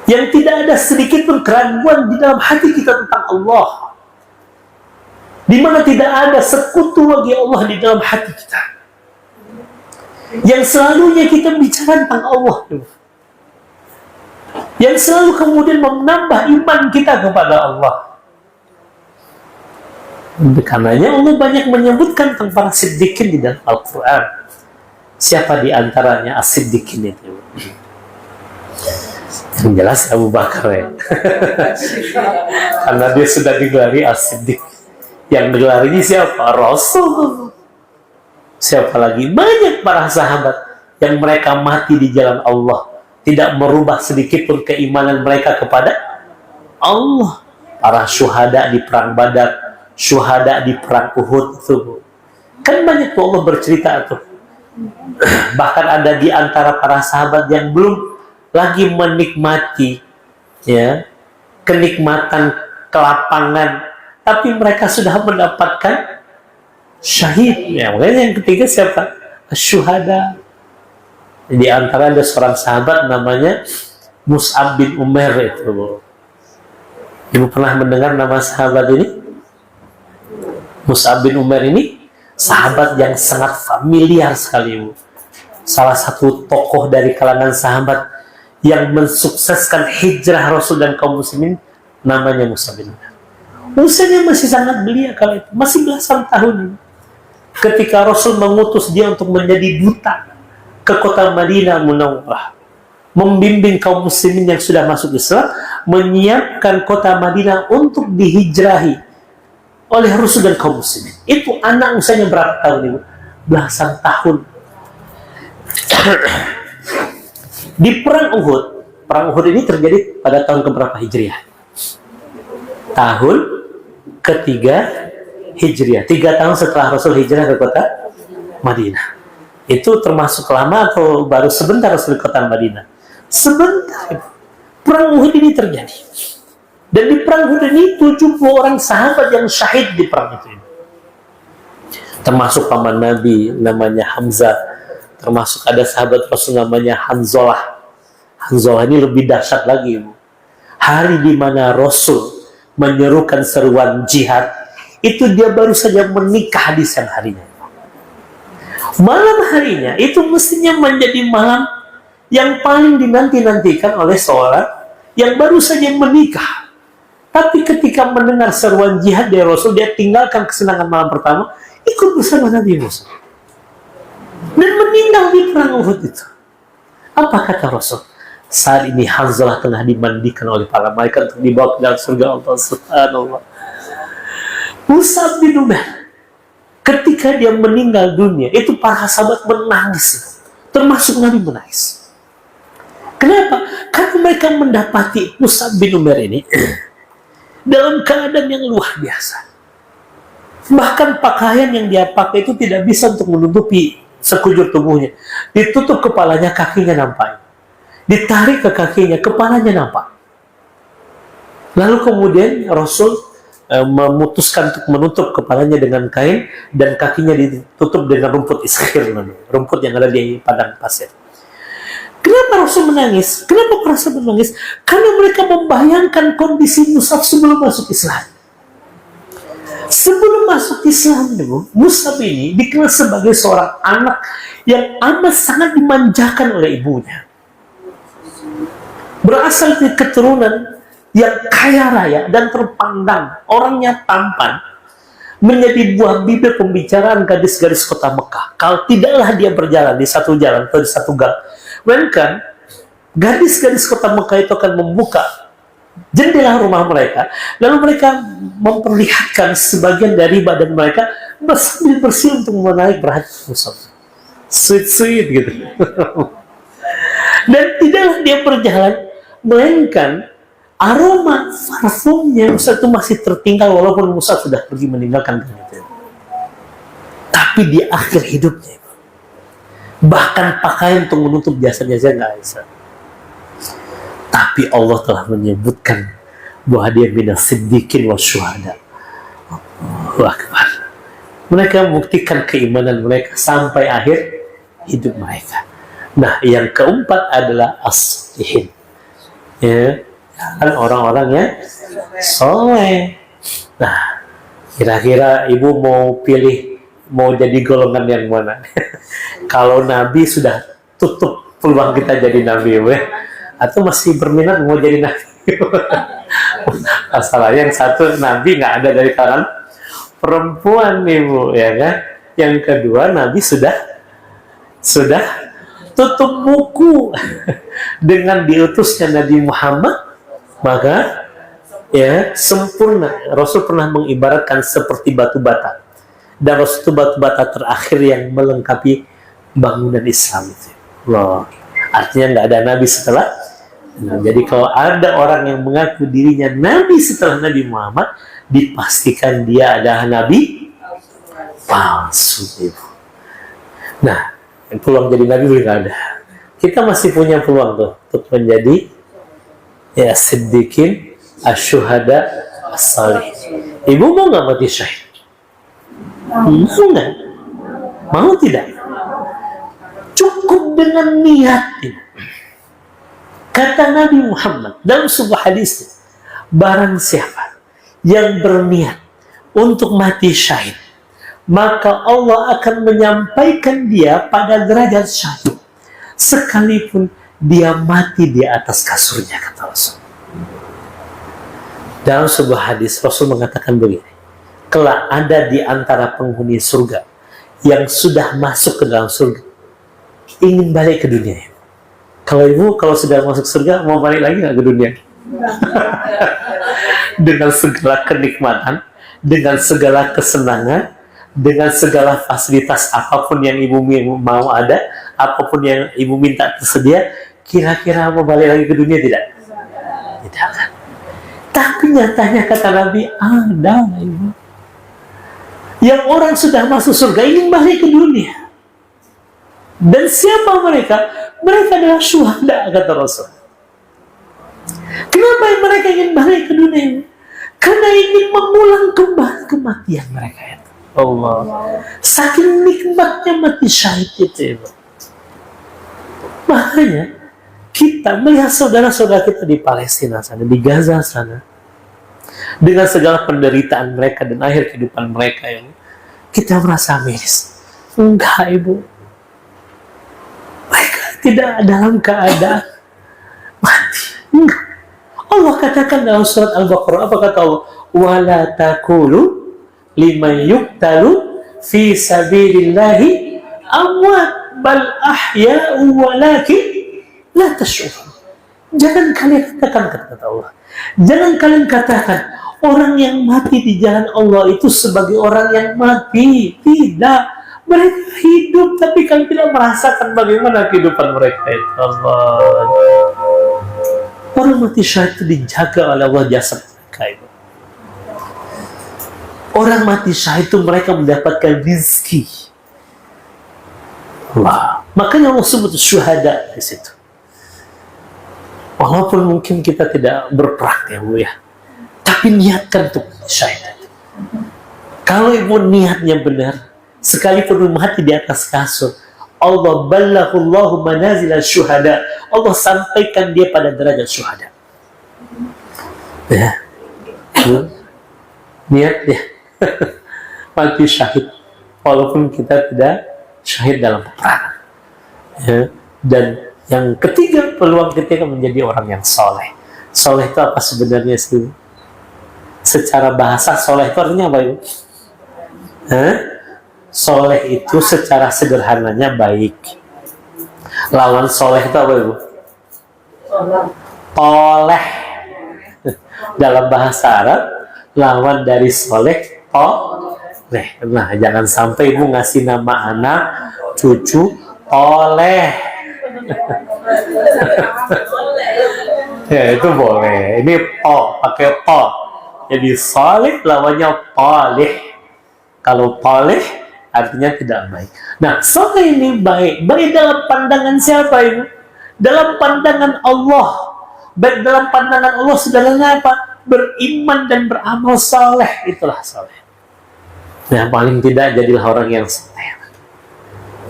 yang tidak ada sedikit pun keraguan di dalam hati kita tentang Allah, di mana tidak ada sekutu bagi Allah di dalam hati kita, yang selalunya kita bicara tentang Allah, yang selalu kemudian menambah iman kita kepada Allah. Karenanya Allah banyak menyebutkan tentang para siddiqin di dalam Al-Quran. Siapa di antaranya as-siddiqin itu? Yang jelas Abu Bakar ya. Karena dia sudah digelari as-siddiq. Yang digelari siapa? Rasul. Siapa lagi? Banyak para sahabat yang mereka mati di jalan Allah, tidak merubah sedikit pun keimanan mereka kepada Allah. Para syuhada di perang Badar, syuhada di perang Uhud itu. Kan banyak tuh Allah bercerita tuh. Bahkan ada di antara para sahabat yang belum lagi menikmati ya kenikmatan kelapangan, tapi mereka sudah mendapatkan syahid. Ya, makanya yang ketiga siapa? Syuhada. Di antara ada seorang sahabat namanya Mus'ab bin Umair itu. Ibu pernah mendengar nama sahabat ini? Mus'ab bin Umair ini sahabat yang sangat familiar sekali, ibu. Salah satu tokoh dari kalangan sahabat yang mensukseskan hijrah Rasul dan kaum muslimin, namanya Mus'ab bin Umair. Usianya masih sangat belia kali itu, masih belasan tahun. Ketika Rasul mengutus dia untuk menjadi duta ke kota Madinah Munawwarah, membimbing kaum muslimin yang sudah masuk Islam, menyiapkan kota Madinah untuk dihijrahi oleh Rasul dan kaum muslimin. Itu anak usianya berapa tahun, ibu? Belasan tahun. Di perang Uhud ini terjadi pada tahun keberapa Hijriah? Tahun ketiga Hijriah, 3 tahun setelah Rasul hijrah ke kota Madinah. Itu termasuk lama atau baru sebentar Rasul ke kota Madinah? Sebentar. Perang Uhud ini terjadi. Dan di perang Uhud ini 70 orang sahabat yang syahid di perang itu. Termasuk paman Nabi namanya Hamzah. Termasuk ada sahabat Rasul namanya Hanzalah. Hanzalah ini lebih dahsyat lagi, ibu. Hari di mana Rasul menyerukan seruan jihad, itu dia baru saja menikah di siang harinya. Malam harinya itu mestinya menjadi malam yang paling dinanti-nantikan oleh seorang yang baru saja menikah. Tapi ketika mendengar seruan jihad dari Rasul, dia tinggalkan kesenangan malam pertama, ikut bersama Nabi Musa dan meninggal di perang Uhud itu. Apa kata Rasul? Saat ini Hanzalah tengah dimandikan oleh para malaikat untuk dibawa ke dalam surga Allah Subhanahu. Mus'ab bin Umair ketika dia meninggal dunia, itu para sahabat menangis, termasuk Nabi menangis. Kenapa? Karena mereka mendapati Mus'ab bin Umair ini dalam keadaan yang luar biasa. Bahkan pakaian yang dia pakai itu tidak bisa untuk menutupi sekujur tubuhnya. Ditutup kepalanya, kakinya nampak. Ditarik ke kakinya, kepalanya nampak. Lalu kemudian Rasul memutuskan untuk menutup kepalanya dengan kain dan kakinya ditutup dengan rumput iskir, rumput yang ada di padang pasir. Kenapa Rasul menangis? Kenapa para sahabat menangis? Karena mereka membayangkan kondisi Mus'ab sebelum masuk Islam. Sebelum masuk Islam, Mus'ab ini dikenal sebagai seorang anak yang amat sangat dimanjakan oleh ibunya. Berasal dari keturunan yang kaya raya dan terpandang, orangnya tampan, menjadi buah bibir pembicaraan gadis-gadis kota Mekah. Kalau tidaklah dia berjalan di satu jalan atau di satu gang, melainkan gadis-gadis kota Mekah itu akan membuka jendela rumah mereka, lalu mereka memperlihatkan sebagian dari badan mereka sambil bersiul untuk menarik perhatian Mus'ab. Sweet gitu. Dan tidaklah dia berjalan, melainkan aroma parfumnya Mus'ab itu masih tertinggal walaupun Mus'ab sudah pergi meninggalkan dunia itu. Tapi di akhir hidupnya, bahkan pakaian untuk menutup jasanya saja nggak bisa. Tapi Allah telah menyebutkan bahwa dia minas siddiqin wa syuhada. Allahu Akbar. Mereka membuktikan keimanan mereka sampai akhir hidup mereka. Nah, yang keempat adalah as-salihin. Ya, kan orang-orang yang soleh. Nah, kira-kira ibu mau pilih mau jadi golongan yang mana? Kalau Nabi sudah tutup peluang kita jadi Nabi, atau masih berminat mau jadi Nabi? Masalahnya yang satu Nabi nggak ada dari kalangan perempuan, ibu, ya kan? Yang kedua Nabi sudah tutup buku dengan diutusnya Nabi Muhammad, maka ya sempurna. Rasul pernah mengibaratkan seperti batu bata, dan Rasul itu batu bata terakhir yang melengkapi bangunan Islam itu. Loh, artinya nggak ada Nabi setelah. Nah, jadi kalau ada orang yang mengaku dirinya Nabi setelah Nabi Muhammad, dipastikan dia adalah Nabi palsu. Nah, peluang jadi Nabi nggak ada. Kita masih punya peluang tuh untuk menjadi ya siddiqin, asyuhada, as-salih. Ibu mau nggak mati syahid? Mau nggak? Mau tidak? Cukup dengan niat ini. Kata Nabi Muhammad dalam sebuah hadis, barang siapa yang berniat untuk mati syahid, maka Allah akan menyampaikan dia pada derajat syahid sekalipun dia mati di atas kasurnya, kata Rasul. Dalam sebuah hadis Rasul mengatakan begini, kelak ada di antara penghuni surga yang sudah masuk ke dalam surga ingin balik ke dunia. Kalau ibu, kalau sudah masuk surga, mau balik lagi nggak ke dunia? Dengan segala kenikmatan, dengan segala kesenangan, dengan segala fasilitas apapun yang ibu mau ada, apapun yang ibu minta tersedia, kira-kira mau balik lagi ke dunia tidak? Tidak kan? Tapi nyatanya kata Nabi, ada ibu. Yang orang sudah masuk surga ingin balik ke dunia. Dan siapa mereka? Mereka adalah syuhada, kata Rasul. Kenapa mereka ingin balik ke dunia ini? Karena ingin mengulang kembali kematian mereka itu. Allah. Saking nikmatnya mati syahid itu. Makanya kita melihat saudara-saudara kita di Palestina sana, di Gaza sana, dengan segala penderitaan mereka dan akhir kehidupan mereka yang kita merasa miris. Enggak, ibu. Tidak dalam keadaan mati. Allah katakan dalam surat Al-Baqarah, apa kata Allah? Wala taqulu liman yuqtalu fi sabilillahi amwat bal ahya'u walakin la tash'urun. Jangan kalian katakan, kata Allah, jangan kalian katakan orang yang mati di jalan Allah itu sebagai orang yang mati. Tidak, mereka hidup tapi kalian tidak merasakan bagaimana kehidupan mereka itu. Allah, orang mati syahid itu dijaga oleh Allah jasad mereka itu. Orang mati syahid itu mereka mendapatkan rizki. Wah, makanya Allah sebut syuhada di situ. Walaupun mungkin kita tidak berperang ya Bu ya, tapi niatkan untuk syahid. Kalau ibu niatnya benar, sekalipun mati di atas kasur, Allah ballaghullahu manazil syuhada. Allah sampaikan dia pada derajat syuhada. Ya, niat ya. Mati syahid walaupun kita tidak syahid dalam peperangan ya. Dan yang ketiga, peluang kita menjadi orang yang soleh. Soleh itu apa sebenarnya sih? Secara bahasa soleh itu artinya apa Ibu? Soleh itu secara sederhananya baik. Lawan soleh itu apa Ibu? Toleh. Dalam bahasa Arab, lawan dari soleh toleh. Nah, jangan sampai Ibu ngasih nama anak, cucu, toleh. Ya, itu boleh. Ini pakai to. Jadi soleh lawannya toleh. Kalau toleh artinya tidak baik. Nah, soleh ini baik. Baik dalam pandangan siapa Ibu? Dalam pandangan Allah. Baik dalam pandangan Allah sebenarnya apa? Beriman dan beramal soleh, itulah soleh. Nah, paling tidak jadilah orang yang soleh,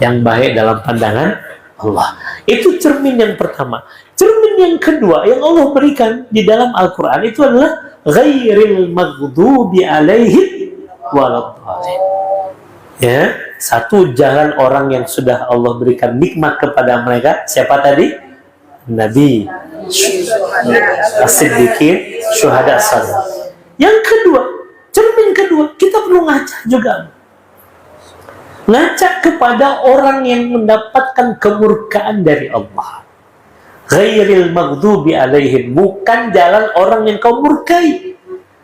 yang baik dalam pandangan Allah. Itu cermin yang pertama. Cermin yang kedua yang Allah berikan di dalam Al-Quran itu adalah ghairil maghdubi alaihim waladhdallin. Ya, satu jalan orang yang sudah Allah berikan nikmat kepada mereka. Siapa tadi? Nabi, as-siddiqin, syuhada, salih. Yang kedua, cermin kedua, kita perlu ngaca juga. Ngaca kepada orang yang mendapatkan kemurkaan dari Allah. Ghairil maghdubi alaihim, bukan jalan orang yang kau murkai,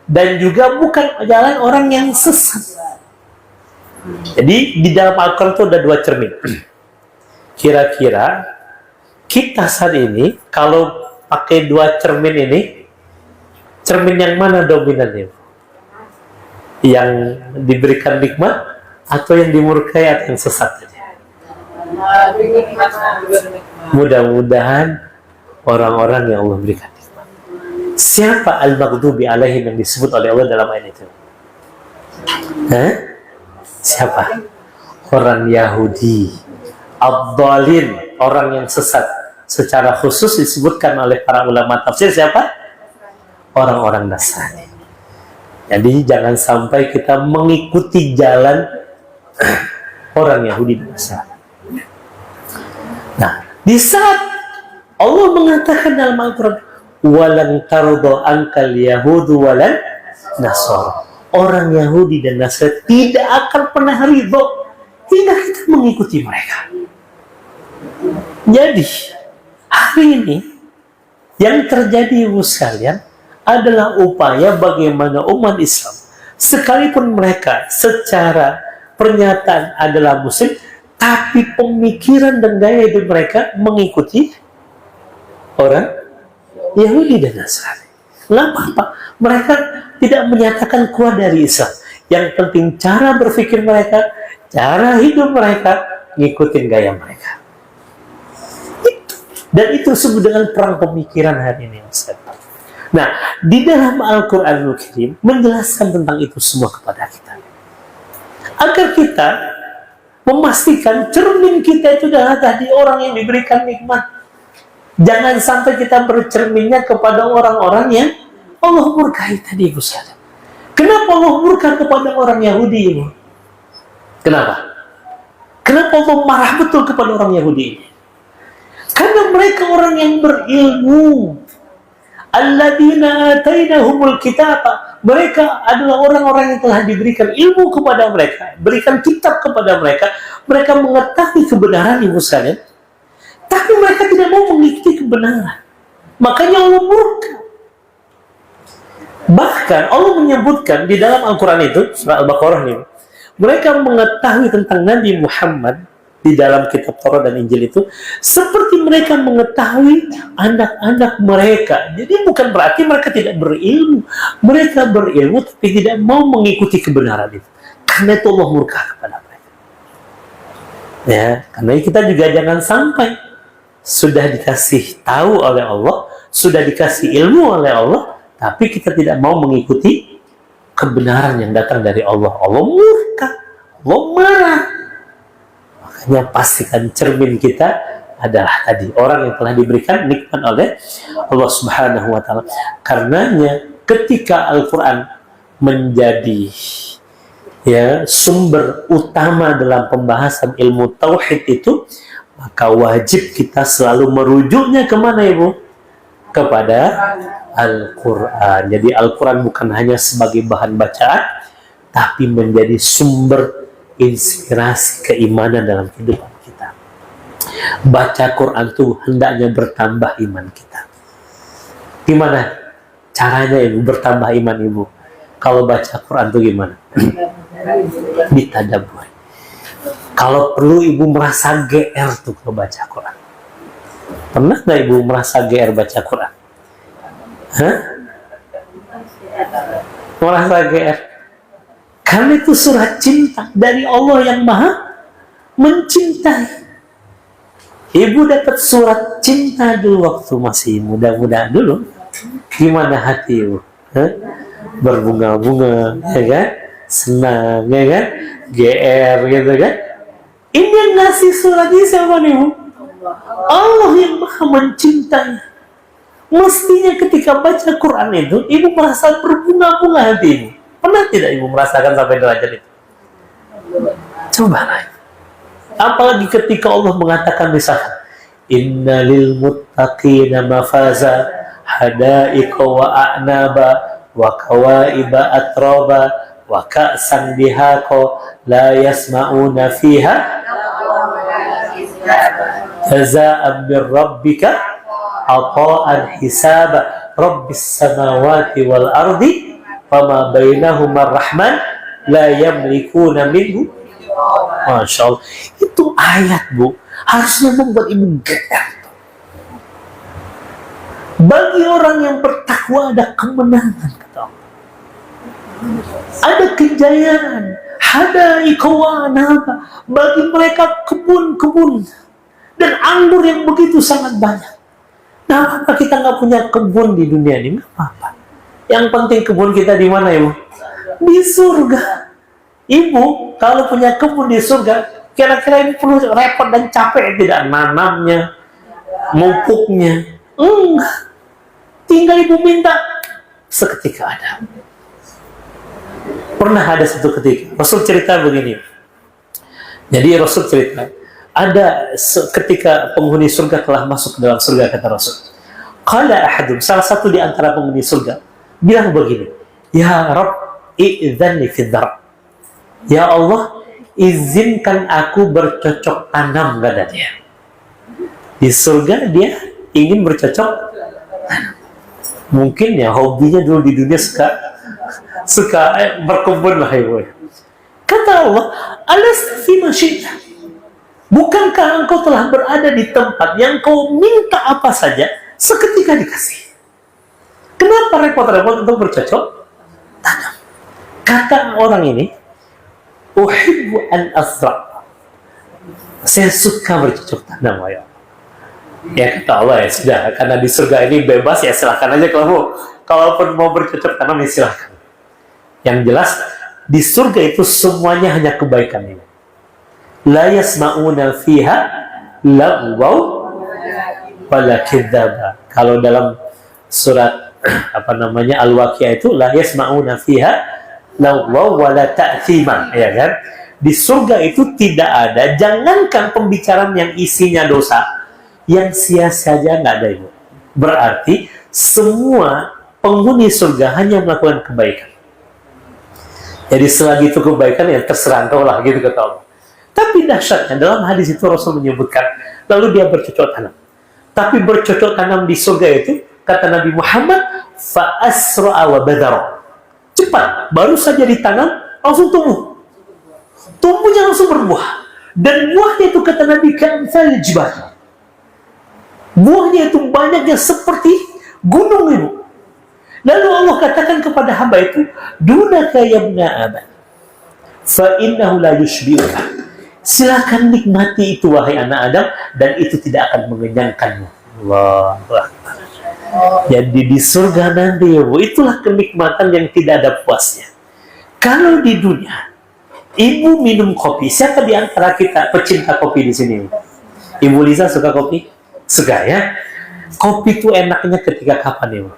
dan juga bukan jalan orang yang sesat. Jadi di dalam Al-Quran itu ada dua cermin. Kira-kira kita saat ini kalau pakai dua cermin ini, cermin yang mana dominannya? Yang diberikan nikmat atau yang dimurkai atau yang sesat saja? Mudah-mudahan orang-orang yang Allah berikan nikmat. Siapa al-maghdubi alaihim yang disebut oleh Allah dalam ayat itu? Siapa? Orang Yahudi, ad-dhalin, orang yang sesat. Secara khusus disebutkan oleh para ulama tafsir siapa? Orang-orang Nasrani. Jadi jangan sampai kita mengikuti jalan orang Yahudi dan Nasrani. Nah, di saat Allah mengatakan dalam Al-Quran, walan tardo ankal yahudu walan nasor, orang Yahudi dan Nasrani tidak akan pernah ridho hingga kita mengikuti mereka. Jadi hari ini yang terjadi Ibu sekalian adalah upaya bagaimana umat Islam, sekalipun mereka secara pernyataan adalah Muslim, tapi pemikiran dan gaya hidup mereka mengikuti orang Yahudi dan Nasrani. Nggak apa-apa, mereka tidak menyatakan keluar dari Islam. Yang penting cara berpikir mereka, cara hidup mereka, ngikutin gaya mereka. Dan itu disebut dengan perang pemikiran hari ini, Ustaz. Nah, di dalam Al-Quranul Karim menjelaskan tentang itu semua kepada kita, agar kita memastikan cermin kita itu adalah tadi orang yang diberikan nikmat. Jangan sampai kita bercerminnya kepada orang-orang yang Allah murkai tadi, Ibu sekalian. Kenapa Allah murka kepada orang Yahudi, Ibu? Kenapa? Kenapa Allah marah betul kepada orang Yahudi ini? Karena mereka orang yang berilmu. Alladzina atainahumul kitaba Mereka adalah orang-orang yang telah diberikan ilmu kepada mereka, berikan kitab kepada mereka. Mereka mengetahui kebenaran, ibu sekalian, tapi mereka tidak mau mengikuti kebenaran. Makanya Allah murka. Bahkan Allah menyebutkan di dalam Al-Quran itu, surah Al-Baqarah ini, mereka mengetahui tentang Nabi Muhammad di dalam kitab Taurat dan Injil itu seperti mereka mengetahui anak-anak mereka. Jadi bukan berarti mereka tidak berilmu. Mereka berilmu tapi tidak mau mengikuti kebenaran itu. Karena itu Allah murka kepada mereka. Ya, karena kita juga jangan sampai sudah dikasih tahu oleh Allah, sudah dikasih ilmu oleh Allah, tapi kita tidak mau mengikuti kebenaran yang datang dari Allah. Allah murka, Allah marah. Makanya pastikan cermin kita adalah tadi orang yang telah diberikan nikmat oleh Allah Subhanahu wa taala. Karenanya ketika Al-Qur'an menjadi sumber utama dalam pembahasan ilmu tauhid itu, maka wajib kita selalu merujuknya kemana, Ibu? Kepada Al-Quran. Jadi Al-Quran bukan hanya sebagai bahan bacaan, tapi menjadi sumber inspirasi keimanan dalam kehidupan kita. Baca Quran itu hendaknya bertambah iman kita. Gimana caranya, Ibu, bertambah iman, Ibu? Kalau baca Quran itu gimana? Ditadabbur. Kalau perlu Ibu merasa GR tuh kalau baca Quran. Pernah nggak Ibu merasa GR baca Quran? Hah? Merasa GR? Karena itu surat cinta dari Allah yang maha mencintai. Ibu dapat surat cinta dulu waktu masih muda-muda dulu. Gimana hati Ibu? Hah? Berbunga-bunga, ya kan? Senang, ya kan? GR gitu kan? Ini yang ngasih surat ini siapa nih, Bu? Allah yang maha mencintai. Mestinya ketika baca Quran itu, Ibu merasa berbunga-bunga hati Ibu. Pernah tidak Ibu merasakan sampai derajat itu? Cobalah. Apalagi ketika Allah mengatakan misalkan, innalil muttaqina mafaza hadaiqa wa a'naba wa kawaiba atraba wa ka'san dihaqa la yasma'una fiha jaza'an min rabbika ata'an hisaba rabbis samawati wal ardi fama bainahuma rahman la yamlikuna minhu. Masya Allah, itu ayat, Bu, harusnya membuat Ibu getar. Bagi orang yang bertakwa ada kemenangan, kata Allah. Ada kejayaan, hadaiqa wa anaba, bagi mereka kebun-kebun dan anggur yang begitu sangat banyak. Nah, apa kita nggak punya kebun di dunia ini? Nggak apa-apa. Yang penting kebun kita di mana, Ibu? Di surga. Ibu, kalau punya kebun di surga, kira-kira ini perlu repot dan capek tidak? Nanamnya, mupuknya? Enggak. Tinggal Ibu minta, seketika ada. Pernah ada satu ketika, Rasul cerita begini. Jadi Rasul cerita, ada ketika penghuni surga telah masuk ke dalam surga, kata Rasul. Qala ahadum, salah satu di antara penghuni surga, bilang begini, ya Rabb, i'dzanni fid dar'. Ya Allah, izinkan aku bercocok tanam, kata dia. Di surga dia ingin bercocok tanam. Mungkin ya hobinya dulu di dunia suka berkebun lah, Ibu. Kata Allah, alasta fi ma syi'ta. Bukankah engkau telah berada di tempat yang kau minta apa saja seketika dikasih? Kenapa repot-repot untuk bercocok tanam? Kata orang ini, uhibbu an asra'. Saya suka bercocok tanam, ya. Ya kata Allah, ya sudah, karena di surga ini bebas, ya silahkan aja kalaupun mau bercocok tanam, ya silahkan. Yang jelas di surga itu semuanya hanya kebaikan ini. La yasma'una fiha lagwaw wala kidzaba. Kalau dalam surat Al-Waqiah itu la yasma'una fiha lagwaw wala ta'thima, ya kan? Di surga itu tidak ada, jangankan pembicaraan yang isinya dosa, yang sia-sia saja nggak ada, Ibu. Berarti semua penghuni surga hanya melakukan kebaikan. Jadi selagi itu kebaikan ya terserah engkau lah, gitu kata Allah. Tapi dahsyatnya dalam hadis itu Rasul menyebutkan, lalu dia bercocok tanam. Tapi bercocok tanam di surga itu, kata Nabi Muhammad, fa asra'a wa badara. Cepat, baru saja ditanam langsung tumbuh. Tumbuhnya langsung berbuah. Dan buahnya itu kata Nabi ka'amthal jibal. Buahnya itu banyaknya seperti gunung itu. Lalu Allah katakan kepada hamba itu, dunaka yabna Adam, fa innahu la yushbi'uka. Silakan nikmati itu wahai anak Adam, dan itu tidak akan mengenyangkanmu. Allahu Akbar. Jadi di surga nanti, itulah kenikmatan yang tidak ada puasnya. Kalau di dunia, ibu minum kopi, siapa di antara kita pecinta kopi di sini? Ibu Liza suka kopi? Suka ya? Kopi itu enaknya ketika kapan, Ibu?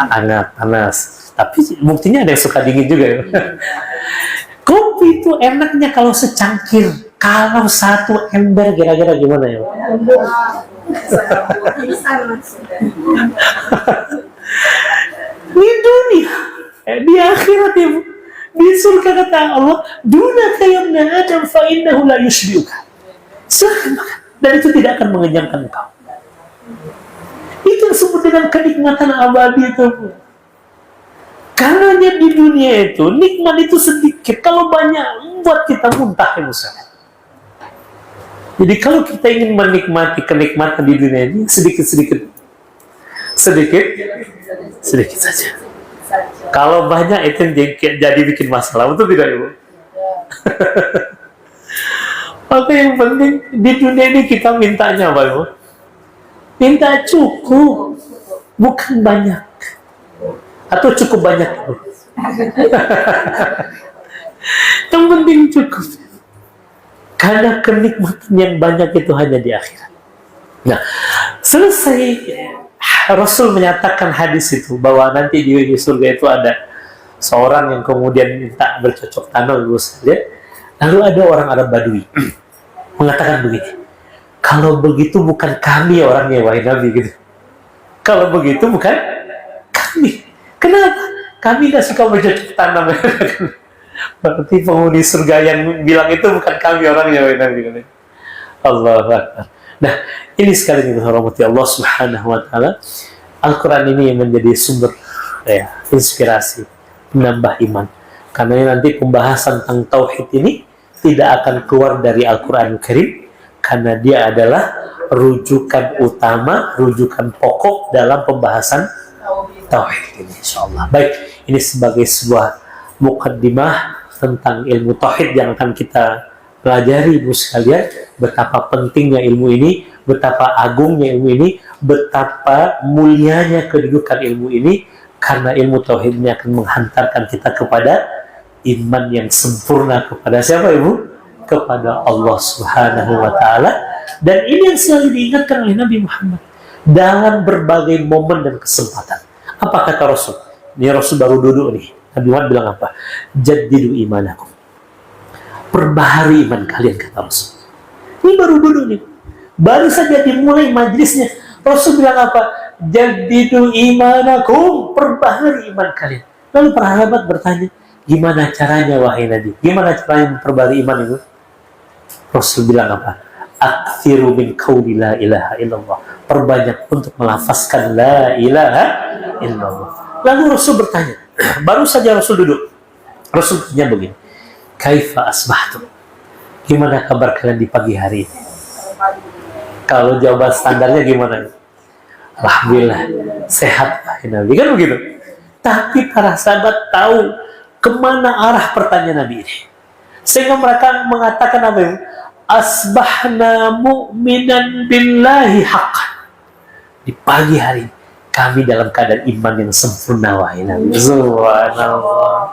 Hangat, panas. Tapi buktinya ada yang suka dingin juga ya. Kopi itu enaknya kalau secangkir, kalau satu ember kira-kira gimana ya? Di dunia, di akhirat ya, di surga kata Allah, dunaka yabna Adam fa innahu la yushbi'uka. Silahkan makan, dan itu tidak akan mengenyangkan engkau. Itu disebut dengan kenikmatan abadi itu. Karena di dunia itu nikmat itu sedikit, kalau banyak buat kita muntah ya Musa. Jadi kalau kita ingin menikmati kenikmatan di dunia ini sedikit saja. Kalau banyak itu jadi bikin masalah, betul tidak Ibu? Maka yang penting di dunia ini kita mintanya apa Ibu? Minta cukup, bukan banyak. Atau cukup banyak Ibu? Yang penting cukup. Karena kenikmatan yang banyak itu hanya di akhirat. Nah, selesai Rasul menyatakan hadis itu bahwa nanti di surga itu ada seorang yang kemudian minta bercocok tanam, lalu ada orang Arab Badui mengatakan begini, kalau begitu bukan kami orangnya wahai Nabi gitu. Kalau begitu bukan kami. Kenapa? Kami tidak suka bercocok tanam. Berarti penghuni surga yang bilang itu bukan kami orangnya wahai Nabi. Allahu Akbar. Nah, ini sekali lagi rahmati Allah Subhanahu wa taala. Al-Qur'an ini yang menjadi sumber inspirasi, menambah iman. Karena nanti pembahasan tentang tauhid ini tidak akan keluar dari Al-Qur'an Karim, karena dia adalah rujukan utama, rujukan pokok dalam pembahasan tauhid ini insyaallah. Baik, ini sebagai sebuah mukaddimah tentang ilmu tauhid yang akan kita pelajari Ibu sekalian, betapa pentingnya ilmu ini, betapa agungnya ilmu ini, betapa mulianya kedudukan ilmu ini, karena ilmu tauhid ini akan menghantarkan kita kepada iman yang sempurna kepada siapa Ibu? Kepada Allah Subhanahu wa taala. Dan ini yang selalu diingatkan oleh Nabi Muhammad dalam berbagai momen dan kesempatan. Apa kata Rasul? Ini Rasul baru duduk nih. Nabi Muhammad bilang apa? Jaddidu imanakum. Perbaharui iman kalian, kata Rasul. Ini baru duduk nih. Baru saja dimulai majlisnya. Rasul bilang apa? Jaddidu imanakum. Perbaharui iman kalian. Lalu para sahabat bertanya, gimana caranya wahai Nabi? Gimana caranya memperbaharui iman itu? Rasul bilang apa? Aktsiru min qauli la ilaha illallah. Perbanyak untuk melafazkan la ilaha illallah. Lalu Rasul bertanya, baru saja Rasul duduk. Rasul bertanya begini, kaifa asbahtum? Gimana kabar kalian di pagi hari ini? Kalau jawaban standarnya gimana? Alhamdulillah, sehat wahai Nabi. Kan begitu? Tapi para sahabat tahu kemana arah pertanyaan Nabi ini. Sehingga mereka mengatakan apa itu? Asbahna mu'minan billahi haqqan. Di pagi hari kami dalam keadaan iman yang sempurna wahai Nabi. Subhanallah.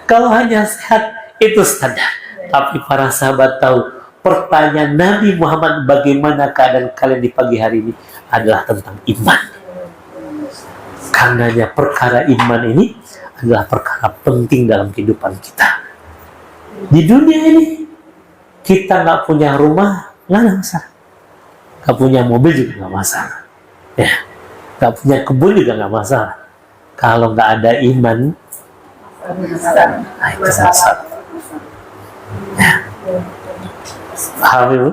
Kalau hanya sehat itu standar. Tapi para sahabat tahu pertanyaan Nabi Muhammad bagaimana keadaan kalian di pagi hari ini adalah tentang iman. Karenanya perkara iman ini adalah perkara penting dalam kehidupan kita. Di dunia ini kita nggak punya rumah, nggak ada masalah. Nggak punya mobil juga nggak masalah. Ya. Nggak punya kebun juga nggak masalah. Kalau nggak ada iman, itu masalah. Ya. Paham Ibu?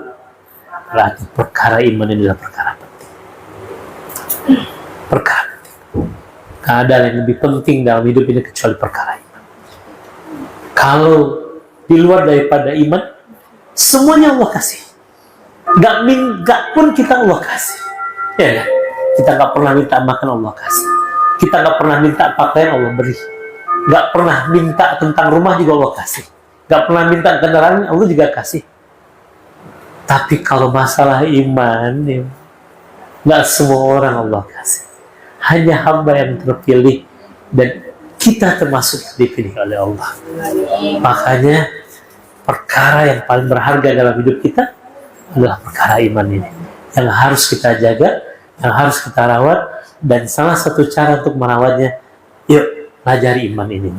Berarti perkara iman ini adalah perkara penting. Perkara penting. Nggak ada yang lebih penting dalam hidup ini kecuali perkara iman. Kalau di luar daripada iman, semuanya Allah kasih. Nggak pun kita Allah kasih. Ya kan? Kita nggak pernah minta makan, Allah kasih. Kita nggak pernah minta pakaian, Allah beri. Nggak pernah minta tentang rumah juga Allah kasih. Nggak pernah minta kendaraan, Allah juga kasih. Tapi kalau masalah iman, ya, nggak semua orang Allah kasih. Hanya hamba yang terpilih, dan kita termasuk yang dipilih oleh Allah. Makanya perkara yang paling berharga dalam hidup kita adalah perkara iman ini, yang harus kita jaga, yang harus kita rawat. Dan salah satu cara untuk merawatnya, yuk pelajari iman ini.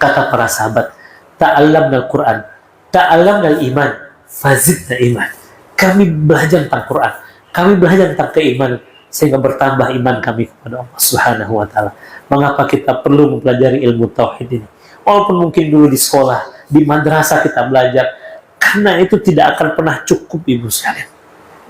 Kata para sahabat, ta'allamnal Quran, ta'allamnal iman, fazidna iman. Kami belajar tentang Quran, kami belajar tentang keimanan, sehingga bertambah iman kami kepada Allah Subhanahu wa Ta'ala. Mengapa kita perlu mempelajari ilmu tauhid ini? Walaupun mungkin dulu di sekolah, di madrasah kita belajar, karena itu tidak akan pernah cukup, ibu sekalian.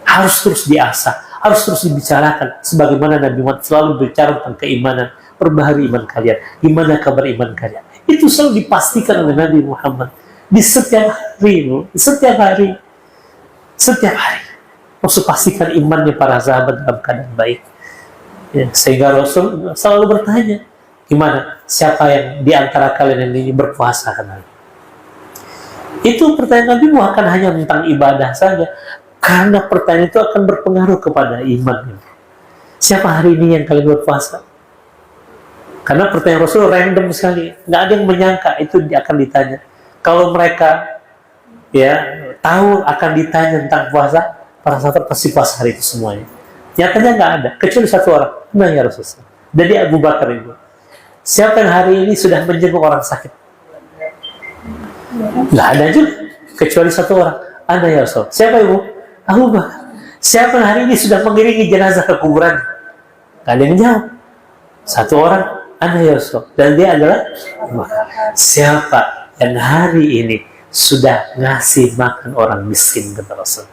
Harus terus diasah, harus terus dibicarakan. Sebagaimana Nabi Muhammad selalu bicara tentang keimanan, perbaharui iman kalian. Gimana kabar iman kalian? Itu selalu dipastikan oleh Nabi Muhammad di setiap hari, setiap hari. Rasul pastikan imannya para sahabat dalam keadaan baik. Ya, sehingga Rasul selalu bertanya, gimana? Siapa yang di antara kalian ini berpuasa? Itu pertanyaan Nabi bukan hanya tentang ibadah saja, karena pertanyaan itu akan berpengaruh kepada iman. Siapa hari ini yang kalian berpuasa? Karena pertanyaan Rasul random sekali, nggak ada yang menyangka itu akan ditanya. Kalau mereka ya tahu akan ditanya tentang puasa, para sahabat pasti puasa hari itu semuanya. Nyatanya nggak ada, kecuali satu orang. Nah ya Rasulullah. Jadi Abu Bakar itu. Siapa yang hari ini sudah menjenguk orang sakit? Nggak ada juga, kecuali satu orang. Anda ya Rasul. Siapa ibu? Abu Bakar. Siapa yang hari ini sudah mengiringi jenazah ke kuburan? Nggak ada yang jawab. Satu orang. Anda ya Rasul. Dan dia adalah Abu Bakar. Siapa yang hari ini sudah ngasih makan orang miskin, kata Rasul?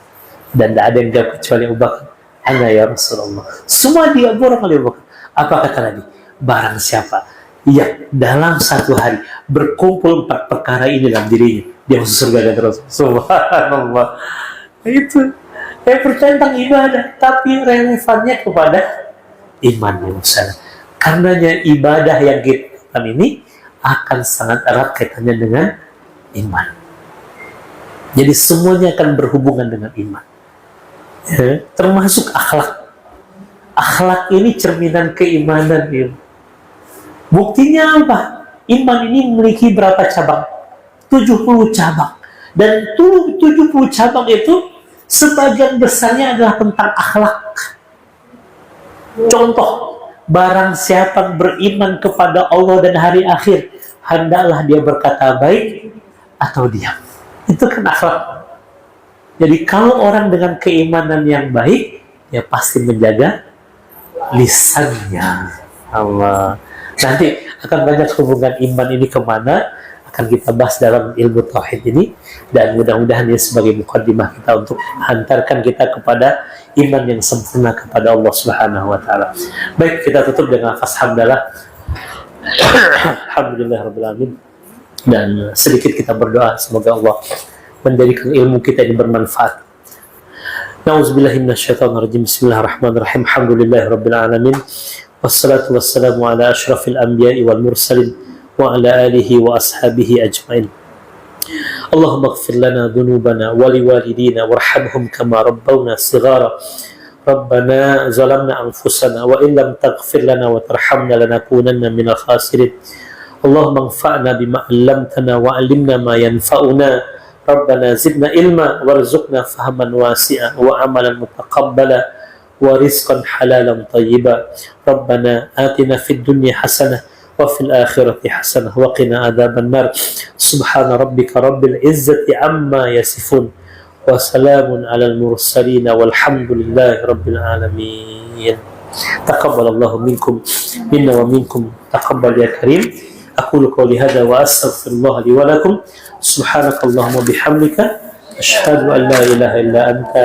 Dan tidak ada yang jawab kecuali Abu Bakar. Anda ya Rasulullah. Semua dia borong oleh Abu Bakar. Apa kata Nabi? Barang siapa yang dalam satu hari berkumpul 4 perkara ini dalam dirinya, dia masuk surga dan terus. Subhanallah. Itu percaya tentang ibadah, tapi relevannya kepada iman yang besar. Karenanya ibadah yang kita lakukan ini akan sangat erat kaitannya dengan iman. Jadi semuanya akan berhubungan dengan iman. Ya, termasuk akhlak. Akhlak ini cerminan keimanan. Ya. Buktinya apa? Iman ini memiliki berapa cabang? 70 cabang. Dan 70 cabang itu sebagian besarnya adalah tentang akhlak. Contoh, barang siapa beriman kepada Allah dan hari akhir, hendaklah dia berkata baik atau diam. Itu kan akhlak. Jadi kalau orang dengan keimanan yang baik, ya pasti menjaga lisannya. Allah. Nanti akan banyak hubungan iman ini kemana, akan kita bahas dalam ilmu tauhid ini. Dan mudah-mudahan ini sebagai mukaddimah kita untuk hantarkan kita kepada iman yang sempurna kepada Allah Subhanahu wa Ta'ala. Baik, kita tutup dengan lafaz hamdalah. Alhamdulillahirabbil alamin. Dan sedikit kita berdoa semoga Allah menjadikan ilmu kita ini bermanfaat. Nauzubillahi minasyaitonirrajim. Bismillahirrahmanirrahim. Alhamdulillahirabbil alamin. Wassalatu wassalamu ala asyrafil anbiya'i wal mursalin wa ala alihi wa ashabihi ajmain. Allahumma ighfir lana dhunubana wa liwalidina warhamhum kama rabbawna shighara. Rabbana zalamna anfusana wa in lam taghfir lana wa tarhamna lanakunanna minal khasirin. Allahumma anfa'na bima 'allamtana wa 'allimna ma yanfa'una. Rabbana zidna ilma warzuqna fahman wasi'a wa 'amalan mutaqabbala wa rizqan halalan tayyiba. Rabbana atina fid dunya hasanah wa fil akhirati hasanah wa qina adzaban nar. Subhana rabbika rabbil izzati amma yasifun wa salamun alal mursalin walhamdulillahi rabbil alamin. Taqabbalallahu minkum minna wa minkum taqabbal ya karim. Aqulu qawli hadza wa astaghfirullah li wa lakum. Subhanakallahumma bihamdika asyhadu an la ilaha illa anta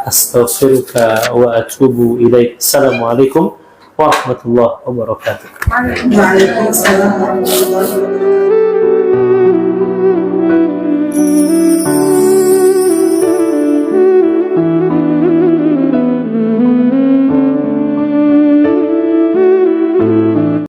astaghfiruka wa atubu ilaik. Assalamualaikum warahmatullahi wabarakatuh. Waalaikumsalam warahmatullahi wabarakatuh.